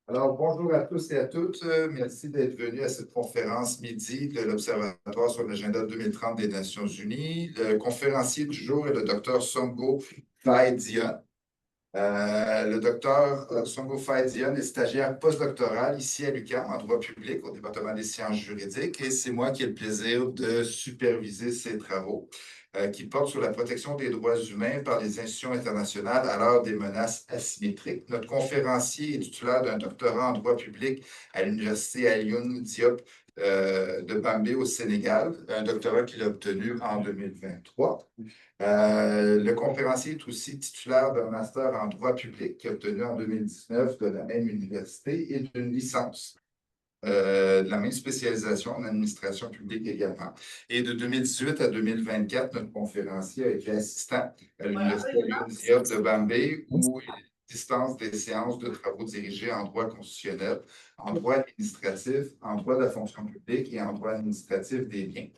Alors, bonjour à tous et à toutes. Merci d'être venus à cette conférence midi de l'Observatoire sur l'agenda 2030 des Nations Unies. Le conférencier du jour est le docteur Songo Faye-Dione. Le docteur Songo Faye-Dione est stagiaire postdoctoral ici à l'UQAM en droit public au département des sciences juridiques et c'est moi qui ai le plaisir de superviser ses travaux qui portent sur la protection des droits humains par les institutions internationales à l'heure des menaces asymétriques. Notre conférencier est titulaire d'un doctorat en droit public à l'Université Alioune Diop de Bambey au Sénégal, un doctorat qu'il a obtenu en 2023. Le conférencier est aussi titulaire d'un master en droit public qu'il a obtenu en 2019 de la même université et d'une licence de la même spécialisation en administration publique également. Et de 2018 à 2024, notre conférencier a été assistant à l'Université Diop de Bambey où il dispense des séances de travaux dirigés en droit constitutionnel, en droit administratif, en droit de la fonction publique et en droit administratif des biens.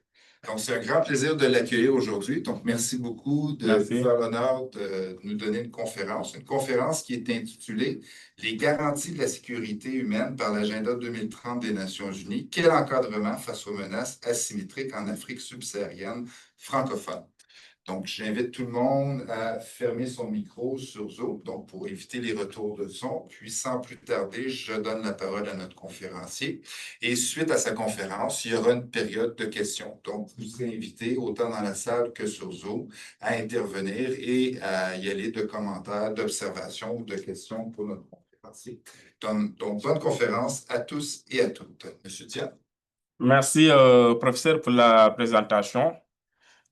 Donc, c'est un grand plaisir de l'accueillir aujourd'hui. Donc, merci beaucoup de Merci. nous faire l'honneur de nous donner une conférence qui est intitulée Les garanties de la sécurité humaine par l'agenda 2030 des Nations Unies. Quel encadrement face aux menaces asymétriques en Afrique subsaharienne francophone? Donc, j'invite tout le monde à fermer son micro sur Zoom, donc pour éviter les retours de son. Puis, sans plus tarder, je donne la parole à notre conférencier. Et suite à sa conférence, il y aura une période de questions. Donc, vous serez invité, autant dans la salle que sur Zoom, à intervenir et à y aller de commentaires, d'observations ou de questions pour notre conférencier. Donc, bonne conférence à tous et à toutes. Monsieur Diane. Merci, professeur, pour la présentation.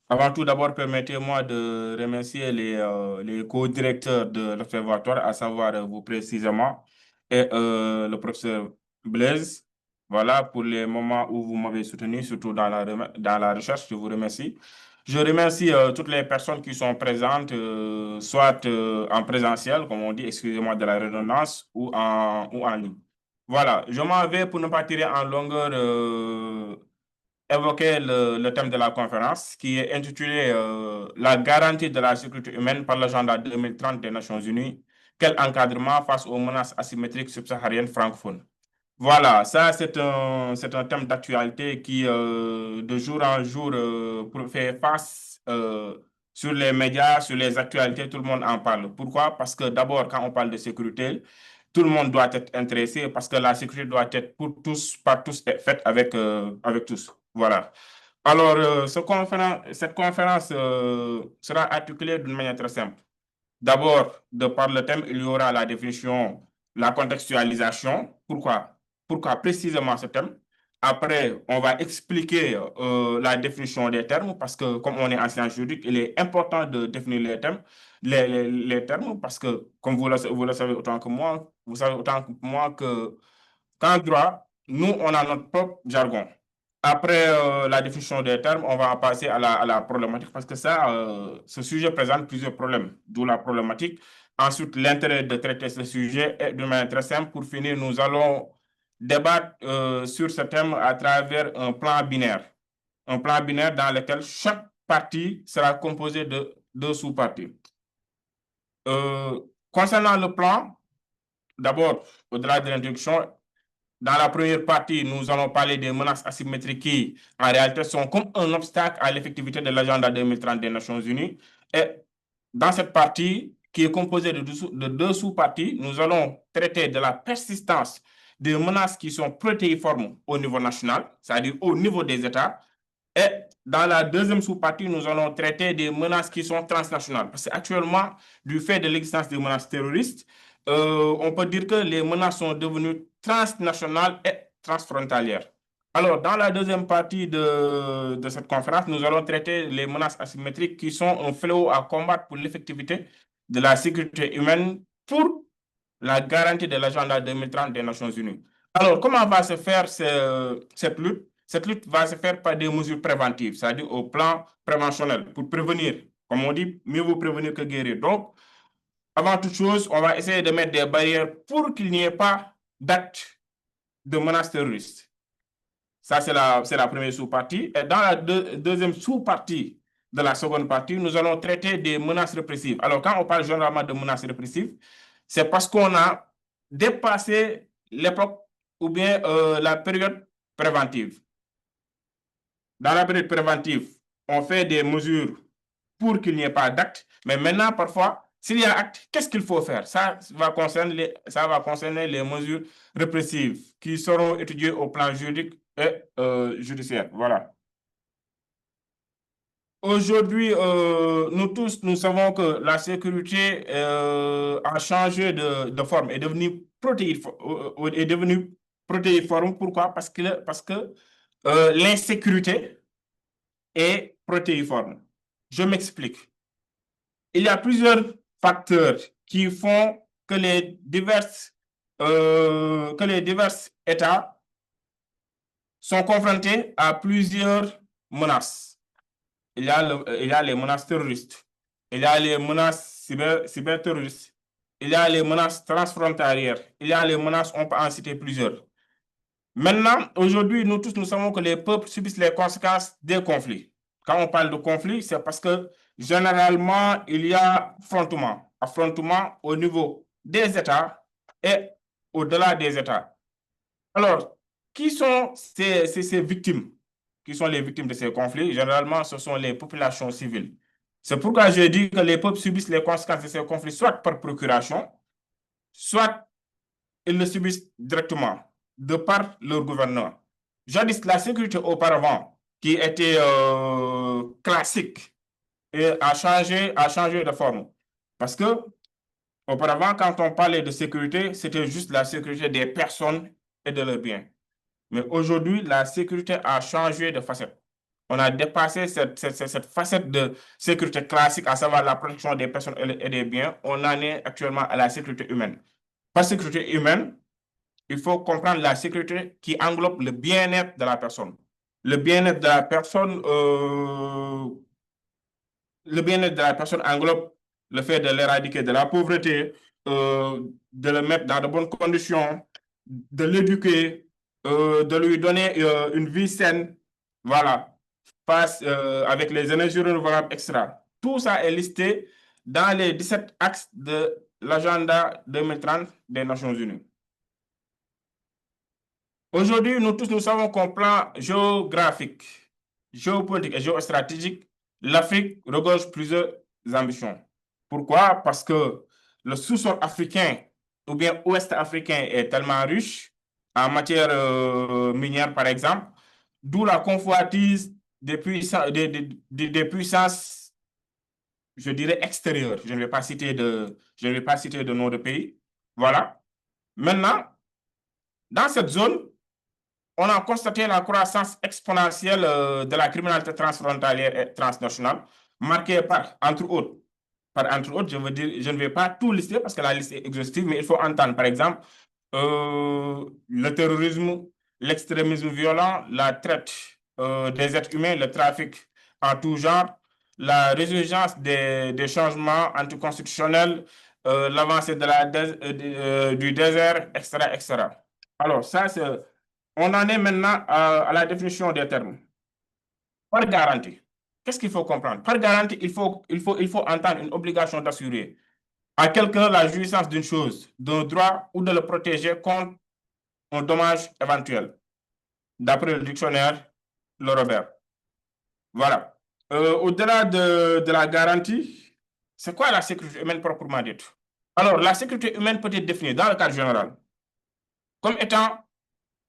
Avant tout, d'abord, permettez-moi de remercier les co-directeurs de l'Observatoire, à savoir vous précisément, et le professeur Blaise. Voilà, pour les moments où vous m'avez soutenu, surtout dans la recherche, je vous remercie. Je remercie toutes les personnes qui sont présentes, soit en présentiel, comme on dit, excusez-moi de la redondance, ou en ligne. Voilà, je m'en vais pour ne pas tirer en longueur. Évoquer le thème de la conférence qui est intitulé La garantie de la sécurité humaine par l'agenda 2030 des Nations Unies. Quel encadrement face aux menaces asymétriques subsahariennes francophones? Voilà, ça c'est un thème d'actualité qui de jour en jour fait face sur les médias, sur les actualités, tout le monde en parle. Pourquoi? Parce que d'abord, quand on parle de sécurité, tout le monde doit être intéressé parce que la sécurité doit être pour tous, par tous et faite avec tous. Voilà. Alors, cette conférence sera articulée d'une manière très simple. D'abord, de par le thème, il y aura la définition, la contextualisation. Pourquoi? Pourquoi précisément ce thème? Après, on va expliquer la définition des termes parce que comme on est en sciences juridiques, il est important de définir les termes, les termes parce que, comme vous le savez autant que moi, vous savez autant que moi que qu'en droit, nous, on a notre propre jargon. Après la définition des termes, on va passer à la problématique parce que ça, ce sujet présente plusieurs problèmes, d'où la problématique. Ensuite, l'intérêt de traiter ce sujet est de manière très simple. Pour finir, nous allons débattre sur ce thème à travers un plan binaire. Un plan binaire dans lequel chaque partie sera composée de deux sous-parties. Concernant le plan, d'abord, au-delà de l'introduction, dans la première partie, nous allons parler des menaces asymétriques qui, en réalité, sont comme un obstacle à l'effectivité de l'agenda 2030 des Nations Unies. Et dans cette partie, qui est composée de deux sous-parties, nous allons traiter de la persistance des menaces qui sont protéiformes au niveau national, c'est-à-dire au niveau des États. Et dans la deuxième sous-partie, nous allons traiter des menaces qui sont transnationales. Parce qu'actuellement, du fait de l'existence des menaces terroristes, on peut dire que les menaces sont devenues transnationales et transfrontalières. Alors, dans la deuxième partie de cette conférence, nous allons traiter les menaces asymétriques qui sont un fléau à combattre pour l'effectivité de la sécurité humaine pour la garantie de l'agenda 2030 des Nations Unies. Alors, comment va se faire cette lutte? Cette lutte va se faire par des mesures préventives, c'est-à-dire au plan préventionnel, pour prévenir. Comme on dit, mieux vaut prévenir que guérir. Donc, avant toute chose, on va essayer de mettre des barrières pour qu'il n'y ait pas d'actes de menaces terroristes. Ça, c'est la première sous-partie. Et dans la deuxième sous-partie de la seconde partie, nous allons traiter des menaces répressives. Alors, quand on parle généralement de menaces répressives, c'est parce qu'on a dépassé l'époque ou bien la période préventive. Dans la période préventive, on fait des mesures pour qu'il n'y ait pas d'acte, mais maintenant, parfois, s'il y a acte, qu'est-ce qu'il faut faire? Ça va concerner les mesures répressives qui seront étudiées au plan juridique et judiciaire. Voilà. Aujourd'hui, nous tous, nous savons que la sécurité a changé de forme, est devenue protéiforme. Pourquoi? Parce que l'insécurité est protéiforme. Je m'explique. Il y a plusieurs facteurs qui font que les divers États sont confrontés à plusieurs menaces. Il y a les menaces terroristes, il y a les menaces cyberterroristes, il y a les menaces transfrontalières, il y a les menaces, on peut en citer plusieurs. Maintenant, aujourd'hui, nous tous, nous savons que les peuples subissent les conséquences des conflits. Quand on parle de conflit, c'est parce que généralement, il y a affrontement au niveau des États et au-delà des États. Alors, qui sont ces victimes? Qui sont les victimes de ces conflits? Généralement, ce sont les populations civiles. C'est pourquoi je dis que les peuples subissent les conséquences de ces conflits, soit par procuration, soit ils le subissent directement, de par leur gouvernement. Jadis, la sécurité auparavant, qui était classique, et a changé de forme. Parce que auparavant, quand on parlait de sécurité, c'était juste la sécurité des personnes et de leurs biens. Mais aujourd'hui, la sécurité a changé de facette. On a dépassé cette facette de sécurité classique, à savoir la protection des personnes et des biens. On en est actuellement à la sécurité humaine. Par sécurité humaine, il faut comprendre la sécurité qui englobe le bien-être de la personne. Le bien-être de la personne, le bien-être de la personne englobe le fait de l'éradiquer de la pauvreté, de le mettre dans de bonnes conditions, de l'éduquer, de lui donner une vie saine, voilà, avec les énergies renouvelables, etc. Tout ça est listé dans les 17 axes de l'agenda 2030 des Nations Unies. Aujourd'hui, nous tous, nous savons qu'au plan géographique, géopolitique et géostratégique, l'Afrique regorge plusieurs ambitions. Pourquoi? Parce que le sous-sol africain ou bien ouest africain est tellement riche en matière minière, par exemple, d'où la convoitise des puissances, je dirais, extérieures. Je ne vais pas citer de nom de pays. Voilà. Maintenant, dans cette zone, on a constaté la croissance exponentielle de la criminalité transfrontalière et transnationale, marquée entre autres, je veux dire, je ne vais pas tout lister parce que la liste est exhaustive, mais il faut entendre, par exemple, le terrorisme, l'extrémisme violent, la traite des êtres humains, le trafic en tout genre, la résurgence des changements anticonstitutionnels, l'avancée du désert, etc., etc. Alors, ça, on en est maintenant à la définition des termes. Par garantie, qu'est-ce qu'il faut comprendre? Par garantie, il faut entendre une obligation d'assurer à quelqu'un la jouissance d'une chose, d'un droit ou de le protéger contre un dommage éventuel, d'après le dictionnaire Le Robert. Voilà. Au-delà de la garantie, c'est quoi la sécurité humaine proprement dite? Alors, la sécurité humaine peut être définie dans le cadre général comme étant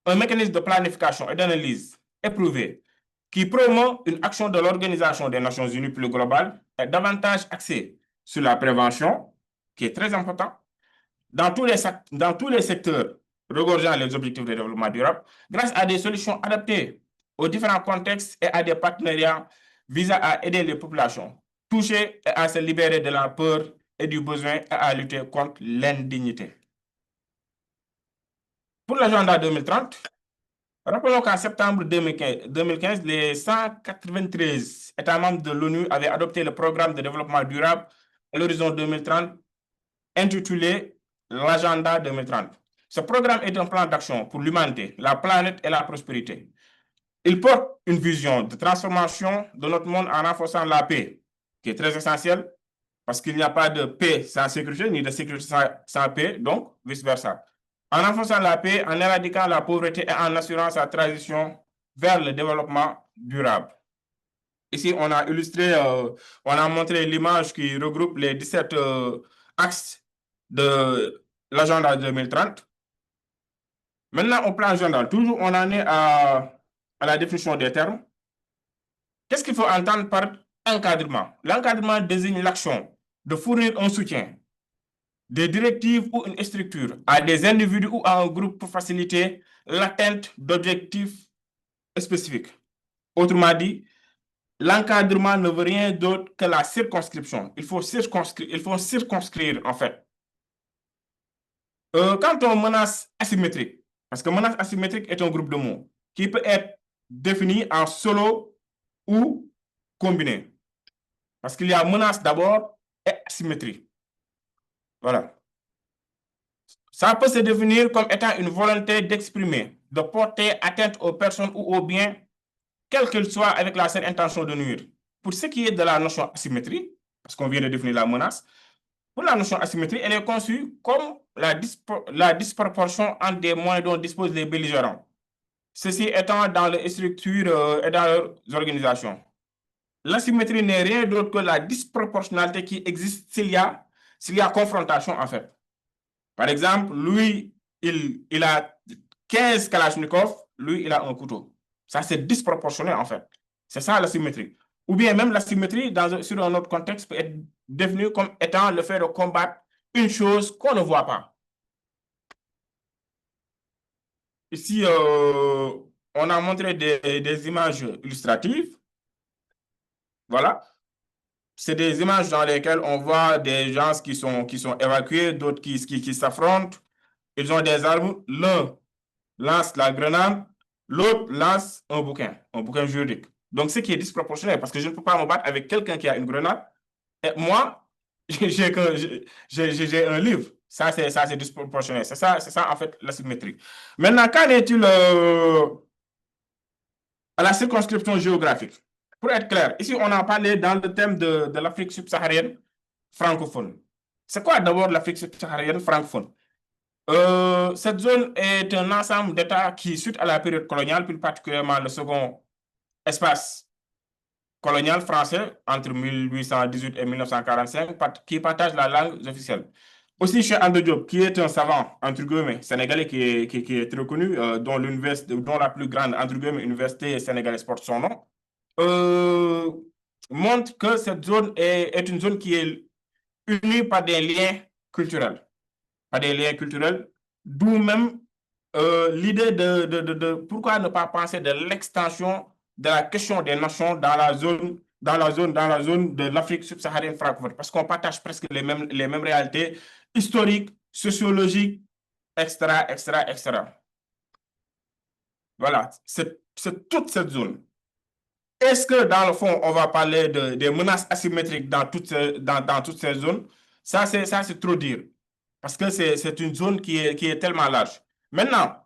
un mécanisme de planification et d'analyse éprouvé qui promeut une action de l'Organisation des Nations Unies plus globale et davantage axée sur la prévention, qui est très important, dans tous les secteurs regorgeant les objectifs de développement durable, grâce à des solutions adaptées aux différents contextes et à des partenariats visant à aider les populations touchées et à se libérer de la peur et du besoin et à lutter contre l'indignité. Pour l'agenda 2030, rappelons qu'en septembre 2015, les 193 États membres de l'ONU avaient adopté le programme de développement durable à l'horizon 2030, intitulé l'agenda 2030. Ce programme est un plan d'action pour l'humanité, la planète et la prospérité. Il porte une vision de transformation de notre monde en renforçant la paix, qui est très essentielle, parce qu'il n'y a pas de paix sans sécurité, ni de sécurité sans paix, donc vice-versa. en renforçant la paix, en éradiquant la pauvreté et en assurant sa transition vers le développement durable. Ici, on a illustré, on a montré l'image qui regroupe les 17 axes de l'agenda 2030. Maintenant, au plan général, toujours on en est à la définition des termes. Qu'est-ce qu'il faut entendre par encadrement? L'encadrement désigne l'action de fournir un soutien, des directives ou une structure à des individus ou à un groupe pour faciliter l'atteinte d'objectifs spécifiques. Autrement dit, l'encadrement ne veut rien d'autre que la circonscription. Il faut circonscrire en fait. Quant aux menaces asymétriques, parce que menace asymétrique est un groupe de mots qui peut être défini en solo ou combiné. Parce qu'il y a menace d'abord et asymétrie. Voilà. Ça peut se définir comme étant une volonté d'exprimer, de porter atteinte aux personnes ou aux biens, quelle qu'elle soit, avec la seule intention de nuire. Pour ce qui est de la notion asymétrie, parce qu'on vient de définir la menace, pour la notion asymétrie, elle est conçue comme la disproportion entre des moyens dont disposent les belligérants. Ceci étant dans les structures et dans leurs organisations. L'asymétrie n'est rien d'autre que la disproportionnalité qui existe s'il y a confrontation, en fait. Par exemple, lui, il a 15 Kalachnikov, lui, il a un couteau. Ça, c'est disproportionné, en fait. C'est ça l'asymétrie. Ou bien même l'asymétrie, sur un autre contexte, peut être définie comme étant le fait de combattre une chose qu'on ne voit pas. Ici, on a montré des images illustratives. Voilà. C'est des images dans lesquelles on voit des gens qui sont évacués, d'autres qui s'affrontent. Ils ont des armes. L'un lance la grenade, l'autre lance un bouquin juridique. Donc, ce qui est disproportionné, parce que je ne peux pas me battre avec quelqu'un qui a une grenade, et moi, j'ai un livre. Ça, c'est disproportionné. C'est ça, en fait, la symétrie. Maintenant, qu'en est-il à la circonscription géographique? Pour être clair, ici, on a parlé dans le thème de l'Afrique subsaharienne francophone. C'est quoi d'abord l'Afrique subsaharienne francophone? Cette zone est un ensemble d'États qui, suite à la période coloniale, plus particulièrement le second espace colonial français entre 1818 et 1945, qui partage la langue officielle. Aussi, chez Ando Diop, qui est un savant, entre guillemets, sénégalais qui est très connu, dont la plus grande, entre guillemets, université sénégalaise porte son nom, euh, montre que cette zone est une zone qui est unie par des liens culturels. Par des liens culturels, d'où même l'idée de pourquoi ne pas penser de l'extension de la question des nations dans la zone de l'Afrique subsaharienne francophone, parce qu'on partage presque les mêmes réalités historiques, sociologiques, etc., etc., etc. Voilà, c'est toute cette zone. Est-ce que dans le fond, on va parler des menaces asymétriques dans toutes ces zones? Ça, c'est trop dire. Parce que c'est une zone qui est tellement large. Maintenant,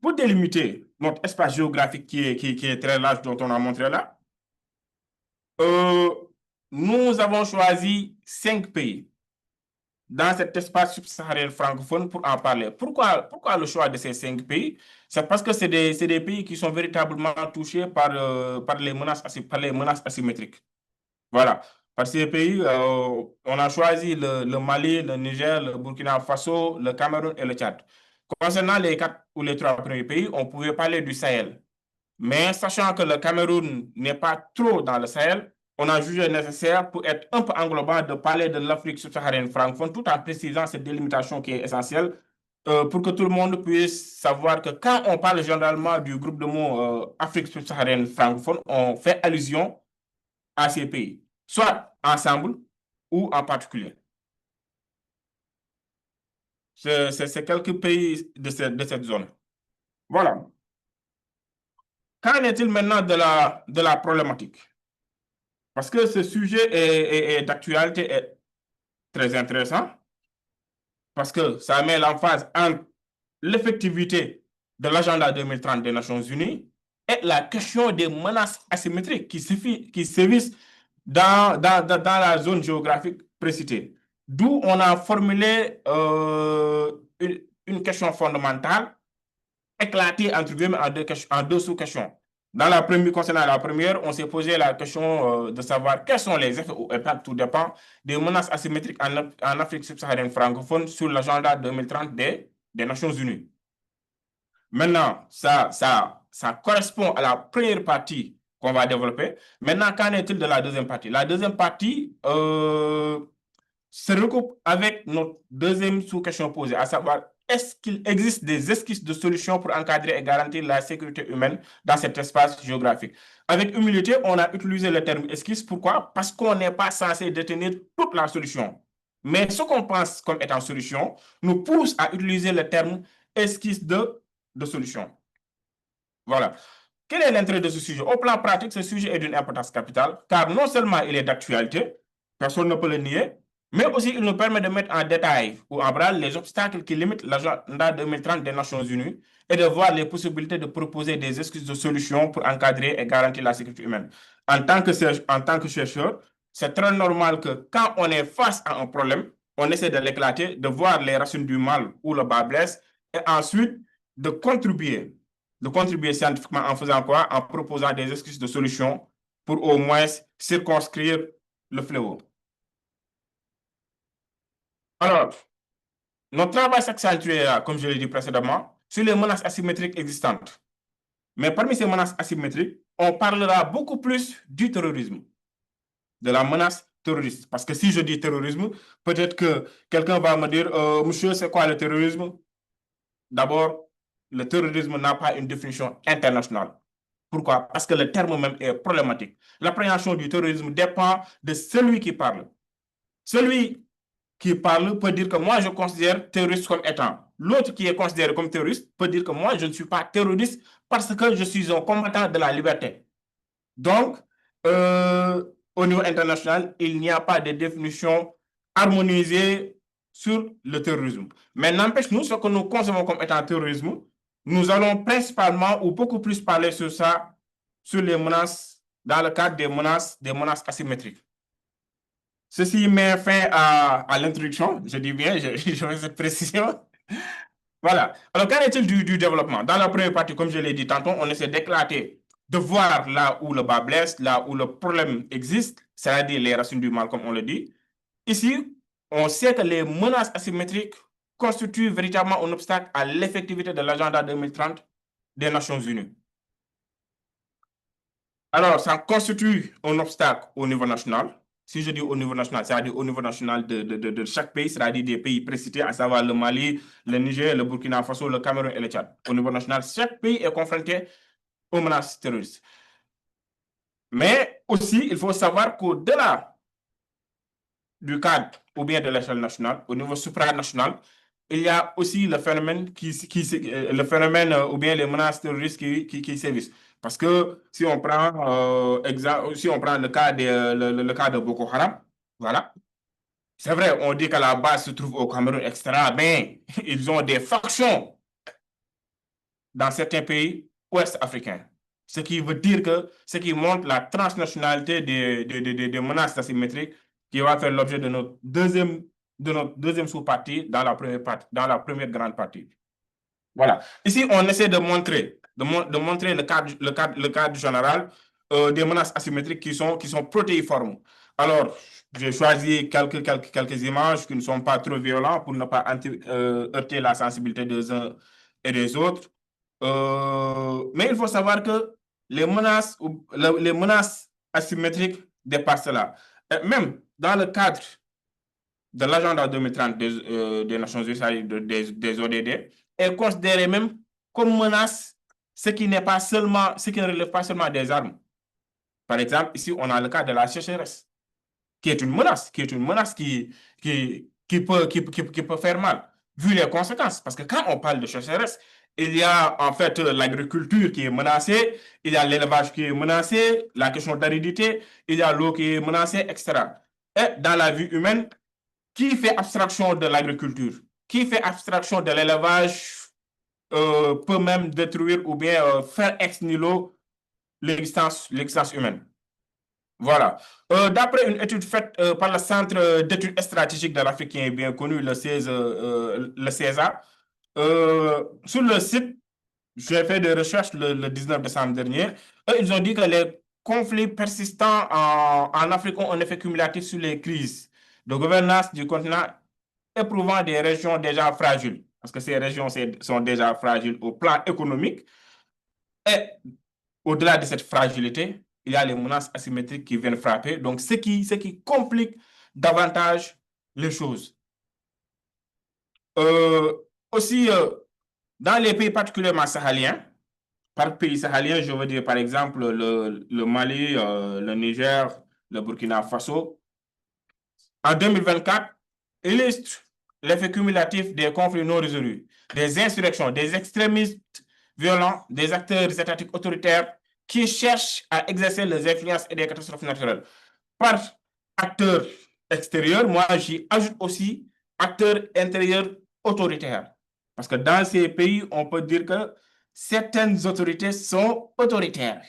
pour délimiter notre espace géographique qui est très large, dont on a montré là, euh, nous avons choisi 5 pays dans cet espace subsaharien francophone pour en parler. Pourquoi le choix de ces 5 pays? C'est parce que c'est des pays qui sont véritablement touchés par les menaces asymétriques. Voilà. Par ces pays, on a choisi le Mali, le Niger, le Burkina Faso, le Cameroun et le Tchad. Concernant les 4 ou les 3 premiers pays, on pouvait parler du Sahel. Mais sachant que le Cameroun n'est pas trop dans le Sahel, on a jugé nécessaire, pour être un peu englobant, de parler de l'Afrique subsaharienne francophone, tout en précisant cette délimitation qui est essentielle, pour que tout le monde puisse savoir que quand on parle généralement du groupe de mots Afrique subsaharienne francophone, on fait allusion à ces pays, soit ensemble ou en particulier. C'est quelques pays de cette zone. Voilà. Qu'en est-il maintenant de la problématique? Parce que ce sujet est d'actualité et très intéressant, parce que ça met l'emphase entre l'effectivité de l'agenda 2030 des Nations Unies et la question des menaces asymétriques qui sévissent dans la zone géographique précitée. D'où on a formulé une sous-questions fondamentales éclatées entre guillemets en deux sous-questions. Concernant la première, on s'est posé la question de savoir quels sont les effets ou impacts, tout dépend, des menaces asymétriques en Afrique subsaharienne francophone sur l'agenda 2030 des Nations Unies. Maintenant, ça correspond à la première partie qu'on va développer. Maintenant, qu'en est-il de la deuxième partie? La deuxième partie se recoupe avec notre deuxième sous-question posée, à savoir, est-ce qu'il existe des esquisses de solutions pour encadrer et garantir la sécurité humaine dans cet espace géographique? Avec humilité, on a utilisé le terme esquisse. Pourquoi? Parce qu'on n'est pas censé détenir toute la solution. Mais ce qu'on pense comme étant solution nous pousse à utiliser le terme esquisse de solution. Voilà. Quel est l'intérêt de ce sujet? Au plan pratique, ce sujet est d'une importance capitale, car non seulement il est d'actualité, personne ne peut le nier, mais aussi il nous permet de mettre en détail ou en branle les obstacles qui limitent l'agenda 2030 des Nations Unies et de voir les possibilités de proposer des excuses de solutions pour encadrer et garantir la sécurité humaine. En tant que chercheur, c'est très normal que quand on est face à un problème, on essaie de l'éclater, de voir les racines du mal où le bas blesse, et ensuite de contribuer scientifiquement en faisant quoi? En proposant des excuses de solutions pour au moins circonscrire le fléau. Alors, notre travail s'accentue, comme je l'ai dit précédemment, sur les menaces asymétriques existantes. Mais parmi ces menaces asymétriques, on parlera beaucoup plus du terrorisme, de la menace terroriste. Parce que si je dis terrorisme, peut-être que quelqu'un va me dire, monsieur, c'est quoi le terrorisme? D'abord, le terrorisme n'a pas une définition internationale. Pourquoi? Parce que le terme même est problématique. L'appréhension du terrorisme dépend de celui qui parle. Celui qui parle peut dire que moi, je considère terroriste comme étant. L'autre qui est considéré comme terroriste peut dire que moi, je ne suis pas terroriste parce que je suis un combattant de la liberté. Donc, au niveau international, il n'y a pas de définition harmonisée sur le terrorisme. Mais n'empêche, nous, ce que nous concevons comme étant terrorisme, nous allons principalement ou beaucoup plus parler sur ça, sur les menaces, dans le cadre des menaces asymétriques. Ceci met fin à l'introduction, je dis bien, je fais cette précision. Voilà. Alors, qu'en est-il du développement? Dans la première partie, comme je l'ai dit tantôt, on essaie d'éclater, de voir là où le bas blesse, là où le problème existe, c'est-à-dire les racines du mal, comme on le dit. Ici, on sait que les menaces asymétriques constituent véritablement un obstacle à l'effectivité de l'agenda 2030 des Nations Unies. Alors, ça constitue un obstacle au niveau national. Si je dis au niveau national, c'est-à-dire au niveau national de chaque pays, c'est-à-dire des pays précités, à savoir le Mali, le Niger, le Burkina Faso, le Cameroun et le Tchad. Au niveau national, chaque pays est confronté aux menaces terroristes. Mais aussi, il faut savoir qu'au-delà du cadre ou bien de l'échelle nationale, au niveau supranational, il y a aussi le phénomène, ou bien les menaces terroristes qui sévissent. Parce que si on prend, le cas le cas de Boko Haram, voilà, c'est vrai, on dit que la base se trouve au Cameroun, etc., mais ils ont des factions dans certains pays ouest-africains. Ce qui veut dire que, ce qui montre la transnationalité des menaces asymétriques qui va faire l'objet de notre deuxième sous-partie dans la première grande partie. Voilà. Ici, on essaie de montrer le cadre général des menaces asymétriques qui sont protéiformes. Alors, j'ai choisi quelques images qui ne sont pas trop violentes pour ne pas heurter la sensibilité des uns et des autres. Mais il faut savoir que les menaces asymétriques dépassent cela. Et même dans le cadre de l'agenda 2030 des Nations Unies, des ODD, est considéré même comme menace ce qui ne relève pas seulement des armes. Par exemple, ici, on a le cas de la sécheresse, qui est une menace, qui peut faire mal, vu les conséquences. Parce que quand on parle de sécheresse, il y a en fait l'agriculture qui est menacée, il y a l'élevage qui est menacé, la question d'aridité, il y a l'eau qui est menacée, etc. Et dans la vie humaine, qui fait abstraction de l'agriculture, qui fait abstraction de l'élevage, peut même détruire ou bien faire ex nihilo l'existence humaine. Voilà. D'après une étude faite par le Centre d'études stratégiques de l'Afrique qui est bien connu, le CESA, Sur le site, j'ai fait des recherches le 19 décembre dernier. Eux, ils ont dit que les conflits persistants en Afrique ont un effet cumulatif sur les crises de gouvernance du continent, éprouvant des régions déjà fragiles. Parce que ces régions sont déjà fragiles au plan économique. Et au-delà de cette fragilité, il y a les menaces asymétriques qui viennent frapper. Donc, ce qui complique davantage les choses. Euh, Aussi, dans les pays particulièrement sahéliens, par pays sahélien, je veux dire par exemple le Mali, le Niger, le Burkina Faso, en 2024, illustre l'effet cumulatif des conflits non résolus, des insurrections, des extrémistes violents, des acteurs étatiques autoritaires qui cherchent à exercer les influences et des catastrophes naturelles. Par acteurs extérieurs, moi j'y ajoute aussi acteurs intérieurs autoritaires. Parce que dans ces pays, on peut dire que certaines autorités sont autoritaires.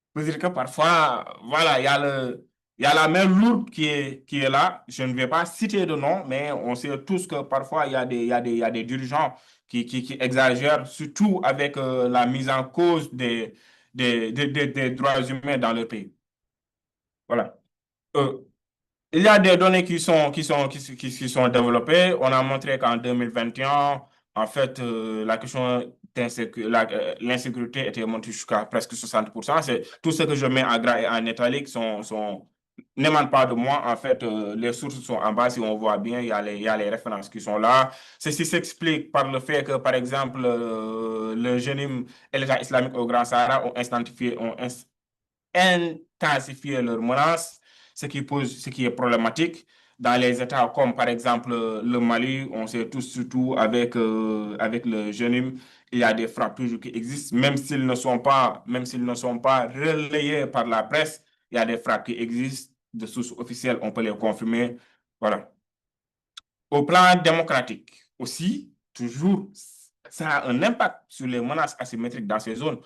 On peut dire que parfois, voilà, il y a la main lourde qui est là. Je ne vais pas citer de nom, mais on sait tous que parfois, il y a des dirigeants qui exagèrent, surtout avec la mise en cause des droits humains dans leur pays. Voilà. Euh, il y a des données qui sont développées. On a montré qu'en 2021, en fait, la question l'insécurité était montée jusqu'à presque 60%. C'est, tout ce que je mets en gras et en italique n'émanent pas de moi. En fait, les sources sont en bas. Si on voit bien, il y a les références qui sont là. Ceci s'explique par le fait que, par exemple, le Jénim et l'État islamique au Grand Sahara ont intensifier leurs menaces, ce qui est problématique. Dans les États comme par exemple le Mali, on sait tous, surtout avec le JENIM, il y a des frappes toujours qui existent, même s'ils ne sont pas relayés par la presse, il y a des frappes qui existent de sources officielles, on peut les confirmer. Voilà. Au plan démocratique aussi, toujours, ça a un impact sur les menaces asymétriques dans ces zones.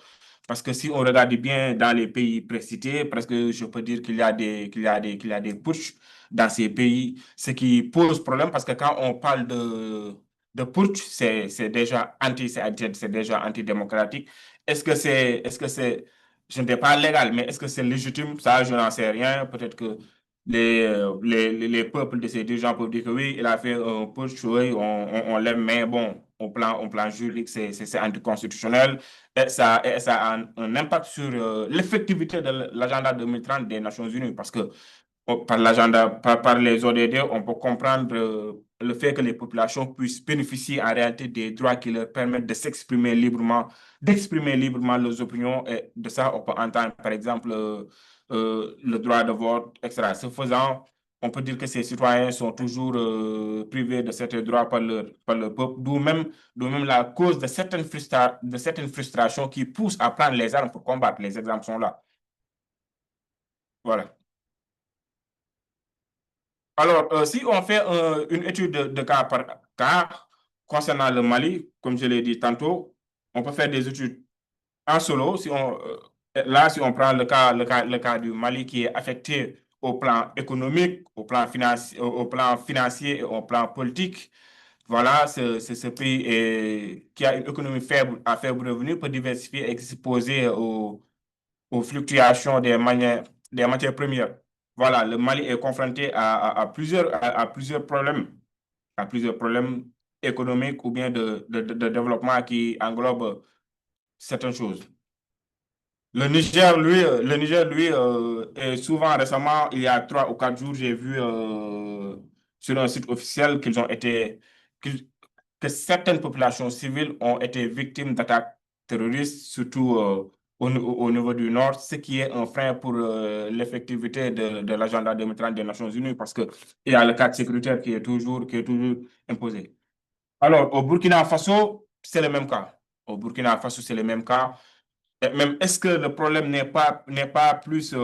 Parce que si on regarde bien dans les pays précités, presque je peux dire qu'il y a des putschs dans ces pays, ce qui pose problème parce que quand on parle de putsch, c'est déjà c'est déjà antidémocratique. Est-ce que c'est, je ne dis pas légal, mais est-ce que c'est légitime? Ça, je n'en sais rien. Peut-être que les peuples de ces dirigeants peuvent dire que oui, il a fait un putsch, oui, on l'aime, mais bon, au plan juridique, c'est anticonstitutionnel. Et ça a un impact sur l'effectivité de l'agenda 2030 des Nations Unies, parce que par l'agenda, par les ODD, on peut comprendre le fait que les populations puissent bénéficier en réalité des droits qui leur permettent de s'exprimer librement, d'exprimer librement leurs opinions. Et de ça, on peut entendre, par exemple, le droit de vote, etc. Ce faisant, on peut dire que ces citoyens sont toujours privés de certains droits par leur peuple, d'où même la cause de certaines frustrations qui poussent à prendre les armes pour combattre. Les exemples sont là. Voilà. Alors, si on fait une étude de cas par cas concernant le Mali, comme je l'ai dit tantôt, on peut faire des études en solo. Si on prend le cas du Mali qui est affecté au plan économique, au plan financier et au plan politique, voilà, ce pays qui a une économie faible, à faible revenu peut diversifier et exposer aux fluctuations des matières premières. Voilà, le Mali est confronté à plusieurs problèmes économiques ou bien de développement qui englobent certaines choses. Le Niger, lui, est souvent récemment, il y a 3 ou 4 jours, j'ai vu sur un site officiel qu'ils- que certaines populations civiles ont été victimes d'attaques terroristes, surtout au niveau du Nord, ce qui est un frein pour l'effectivité de l'agenda 2030 des Nations Unies, parce qu'il y a le cadre sécuritaire qui est toujours imposé. Alors, au Burkina Faso, c'est le même cas. Au Burkina Faso, c'est le même cas. Et même, est-ce que le problème n'est pas plus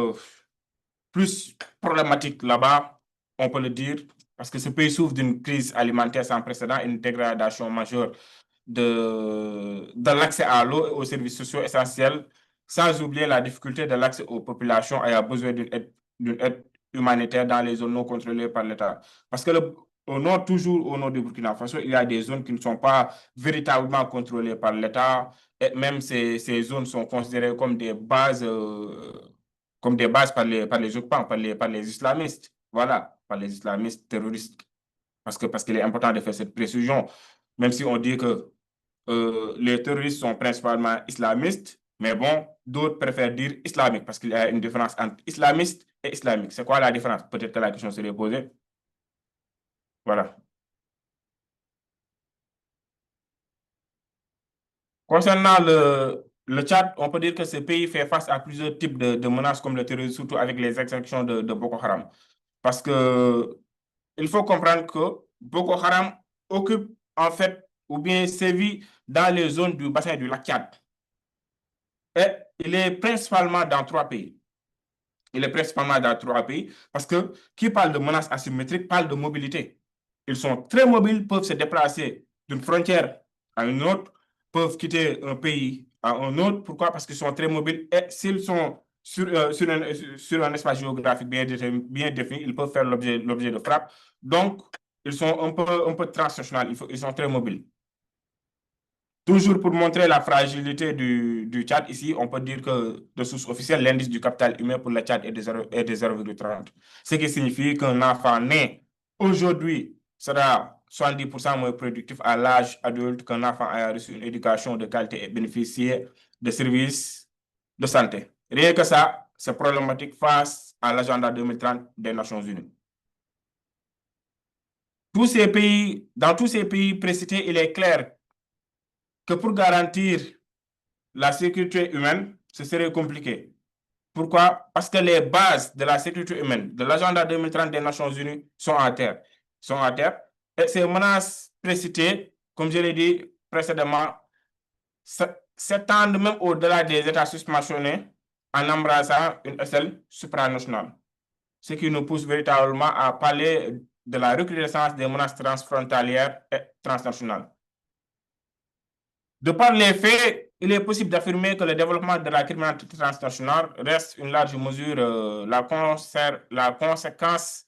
problématique là-bas, on peut le dire, parce que ce pays souffre d'une crise alimentaire sans précédent, une dégradation majeure de l'accès à l'eau et aux services sociaux essentiels, sans oublier la difficulté de l'accès aux populations ayant besoin d'une aide humanitaire dans les zones non contrôlées par l'État. Parce que au nord, toujours au nord du Burkina Faso, il y a des zones qui ne sont pas véritablement contrôlées par l'État. Et même ces zones sont considérées comme des bases par les occupants, par les islamistes. Voilà, par les islamistes terroristes. Parce qu'il est important de faire cette précision. Même si on dit que les terroristes sont principalement islamistes, mais bon, d'autres préfèrent dire islamique parce qu'il y a une différence entre islamiste et islamique. C'est quoi la différence? Peut-être que la question serait posée. Voilà. Concernant le Tchad, on peut dire que ce pays fait face à plusieurs types de menaces comme le terrorisme, surtout avec les exactions de Boko Haram. Parce que il faut comprendre que Boko Haram occupe en fait ou bien sévit dans les zones du bassin du lac Tchad. Et il est principalement dans trois pays. Il est principalement dans trois pays parce que qui parle de menaces asymétriques parle de mobilité. Ils sont très mobiles, peuvent se déplacer d'une frontière à une autre, peuvent quitter un pays à un autre. Pourquoi? Parce qu'ils sont très mobiles et s'ils sont sur un espace géographique bien défini, ils peuvent faire l'objet de frappe. Donc, ils sont un peu transnationaux, ils sont très mobiles. Toujours pour montrer la fragilité du Tchad, ici, on peut dire que de source officielle, l'indice du capital humain pour le Tchad est de 0,30. Ce qui signifie qu'un enfant né aujourd'hui sera 70% moins productif à l'âge adulte qu'un enfant ayant reçu une éducation de qualité et bénéficié de services de santé. Rien que ça, c'est problématique face à l'agenda 2030 des Nations Unies. Dans tous ces pays précités, il est clair que pour garantir la sécurité humaine, ce serait compliqué. Pourquoi? Parce que les bases de la sécurité humaine, de l'agenda 2030 des Nations Unies, sont à terre. Sont à terre. Et ces menaces précitées, comme je l'ai dit précédemment, s'étendent même au-delà des États susmentionnés en embrassant une échelle supranationale. Ce qui nous pousse véritablement à parler de la recrudescence des menaces transfrontalières et transnationales. De par les faits, il est possible d'affirmer que le développement de la criminalité transnationale reste une large mesure la conséquence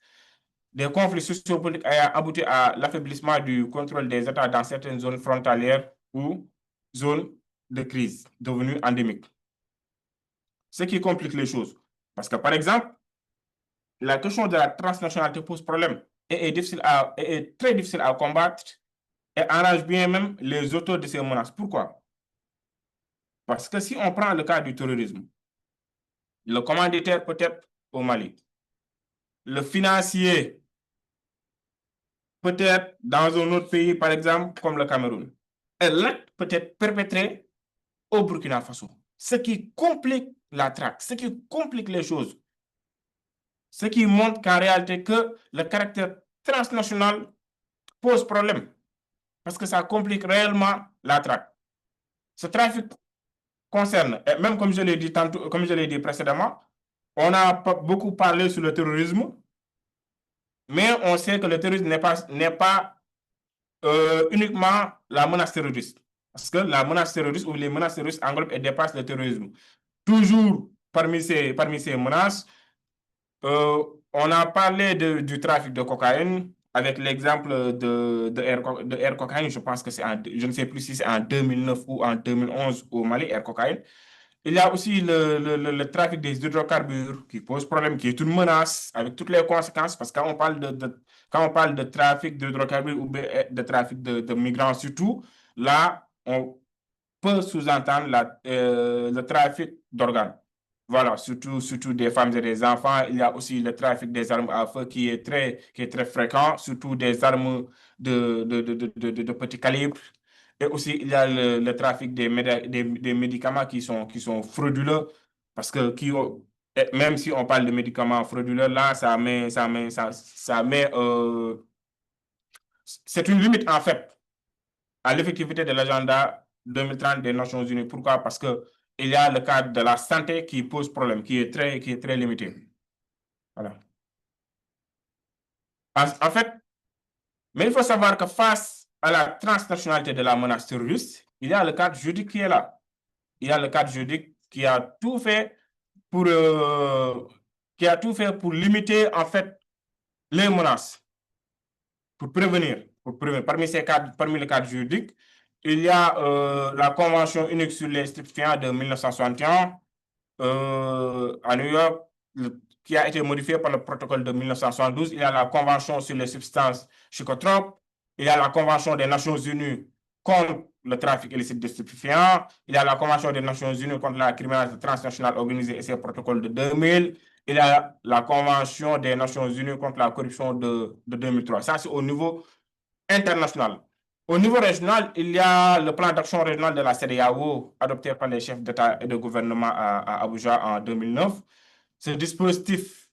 des conflits sociopolitiques ayant abouti à l'affaiblissement du contrôle des États dans certaines zones frontalières ou zones de crise devenues endémiques. Ce qui complique les choses. Parce que, par exemple, la question de la transnationalité pose problème et est très difficile à combattre et enrage bien même les auteurs de ces menaces. Pourquoi? Parce que si on prend le cas du terrorisme, le commanditaire peut être au Mali, le financier peut être dans un autre pays, par exemple, comme le Cameroun, et l'acte peut être perpétré au Burkina Faso. Ce qui complique la traque, ce qui complique les choses, ce qui montre qu'en réalité que le caractère transnational pose problème, parce que ça complique réellement la traque. Ce trafic concerne, et même comme je l'ai dit tantôt, comme je l'ai dit précédemment, on a beaucoup parlé sur le terrorisme, mais on sait que le terrorisme n'est pas uniquement la menace terroriste. Parce que la menace terroriste ou les menaces terroristes englobent et dépassent le terrorisme. Toujours parmi ces menaces, on a parlé du trafic de cocaïne avec l'exemple de Air Cocaïne. Je pense que je ne sais plus si c'est en 2009 ou en 2011 au Mali, Air Cocaïne. Il y a aussi le trafic des hydrocarbures qui pose problème, qui est une menace avec toutes les conséquences, parce que quand on parle de trafic d'hydrocarbures ou de trafic de migrants surtout, là, on peut sous-entendre le trafic d'organes. Voilà, surtout des femmes et des enfants. Il y a aussi le trafic des armes à feu qui est très fréquent, surtout des armes de petit calibre. Et aussi, il y a le trafic des médicaments qui sont frauduleux, parce que et même si on parle de médicaments frauduleux, là, c'est une limite en fait à l'effectivité de l'agenda 2030 des Nations Unies. Pourquoi? Parce que il y a le cadre de la santé qui pose problème, qui est très limité. Voilà. En fait, mais il faut savoir que face à la transnationalité de la menace terroriste, il y a le cadre juridique qui est là. Il y a le cadre juridique qui a tout fait pour, qui a tout fait pour limiter en fait les menaces. Parmi les cadres juridiques, il y a la Convention unique sur les stupéfiants de 1961 à New York, qui a été modifiée par le protocole de 1972. Il y a la Convention sur les substances psychotropes. Il y a la Convention des Nations Unies contre le trafic illicite de stupéfiants. Il y a la Convention des Nations Unies contre la criminalité transnationale organisée et ses protocoles de 2000. Il y a la Convention des Nations Unies contre la corruption de 2003. Ça, c'est au niveau international. Au niveau régional, il y a le plan d'action régional de la CEDEAO adopté par les chefs d'État et de gouvernement à Abuja en 2009. Ce dispositif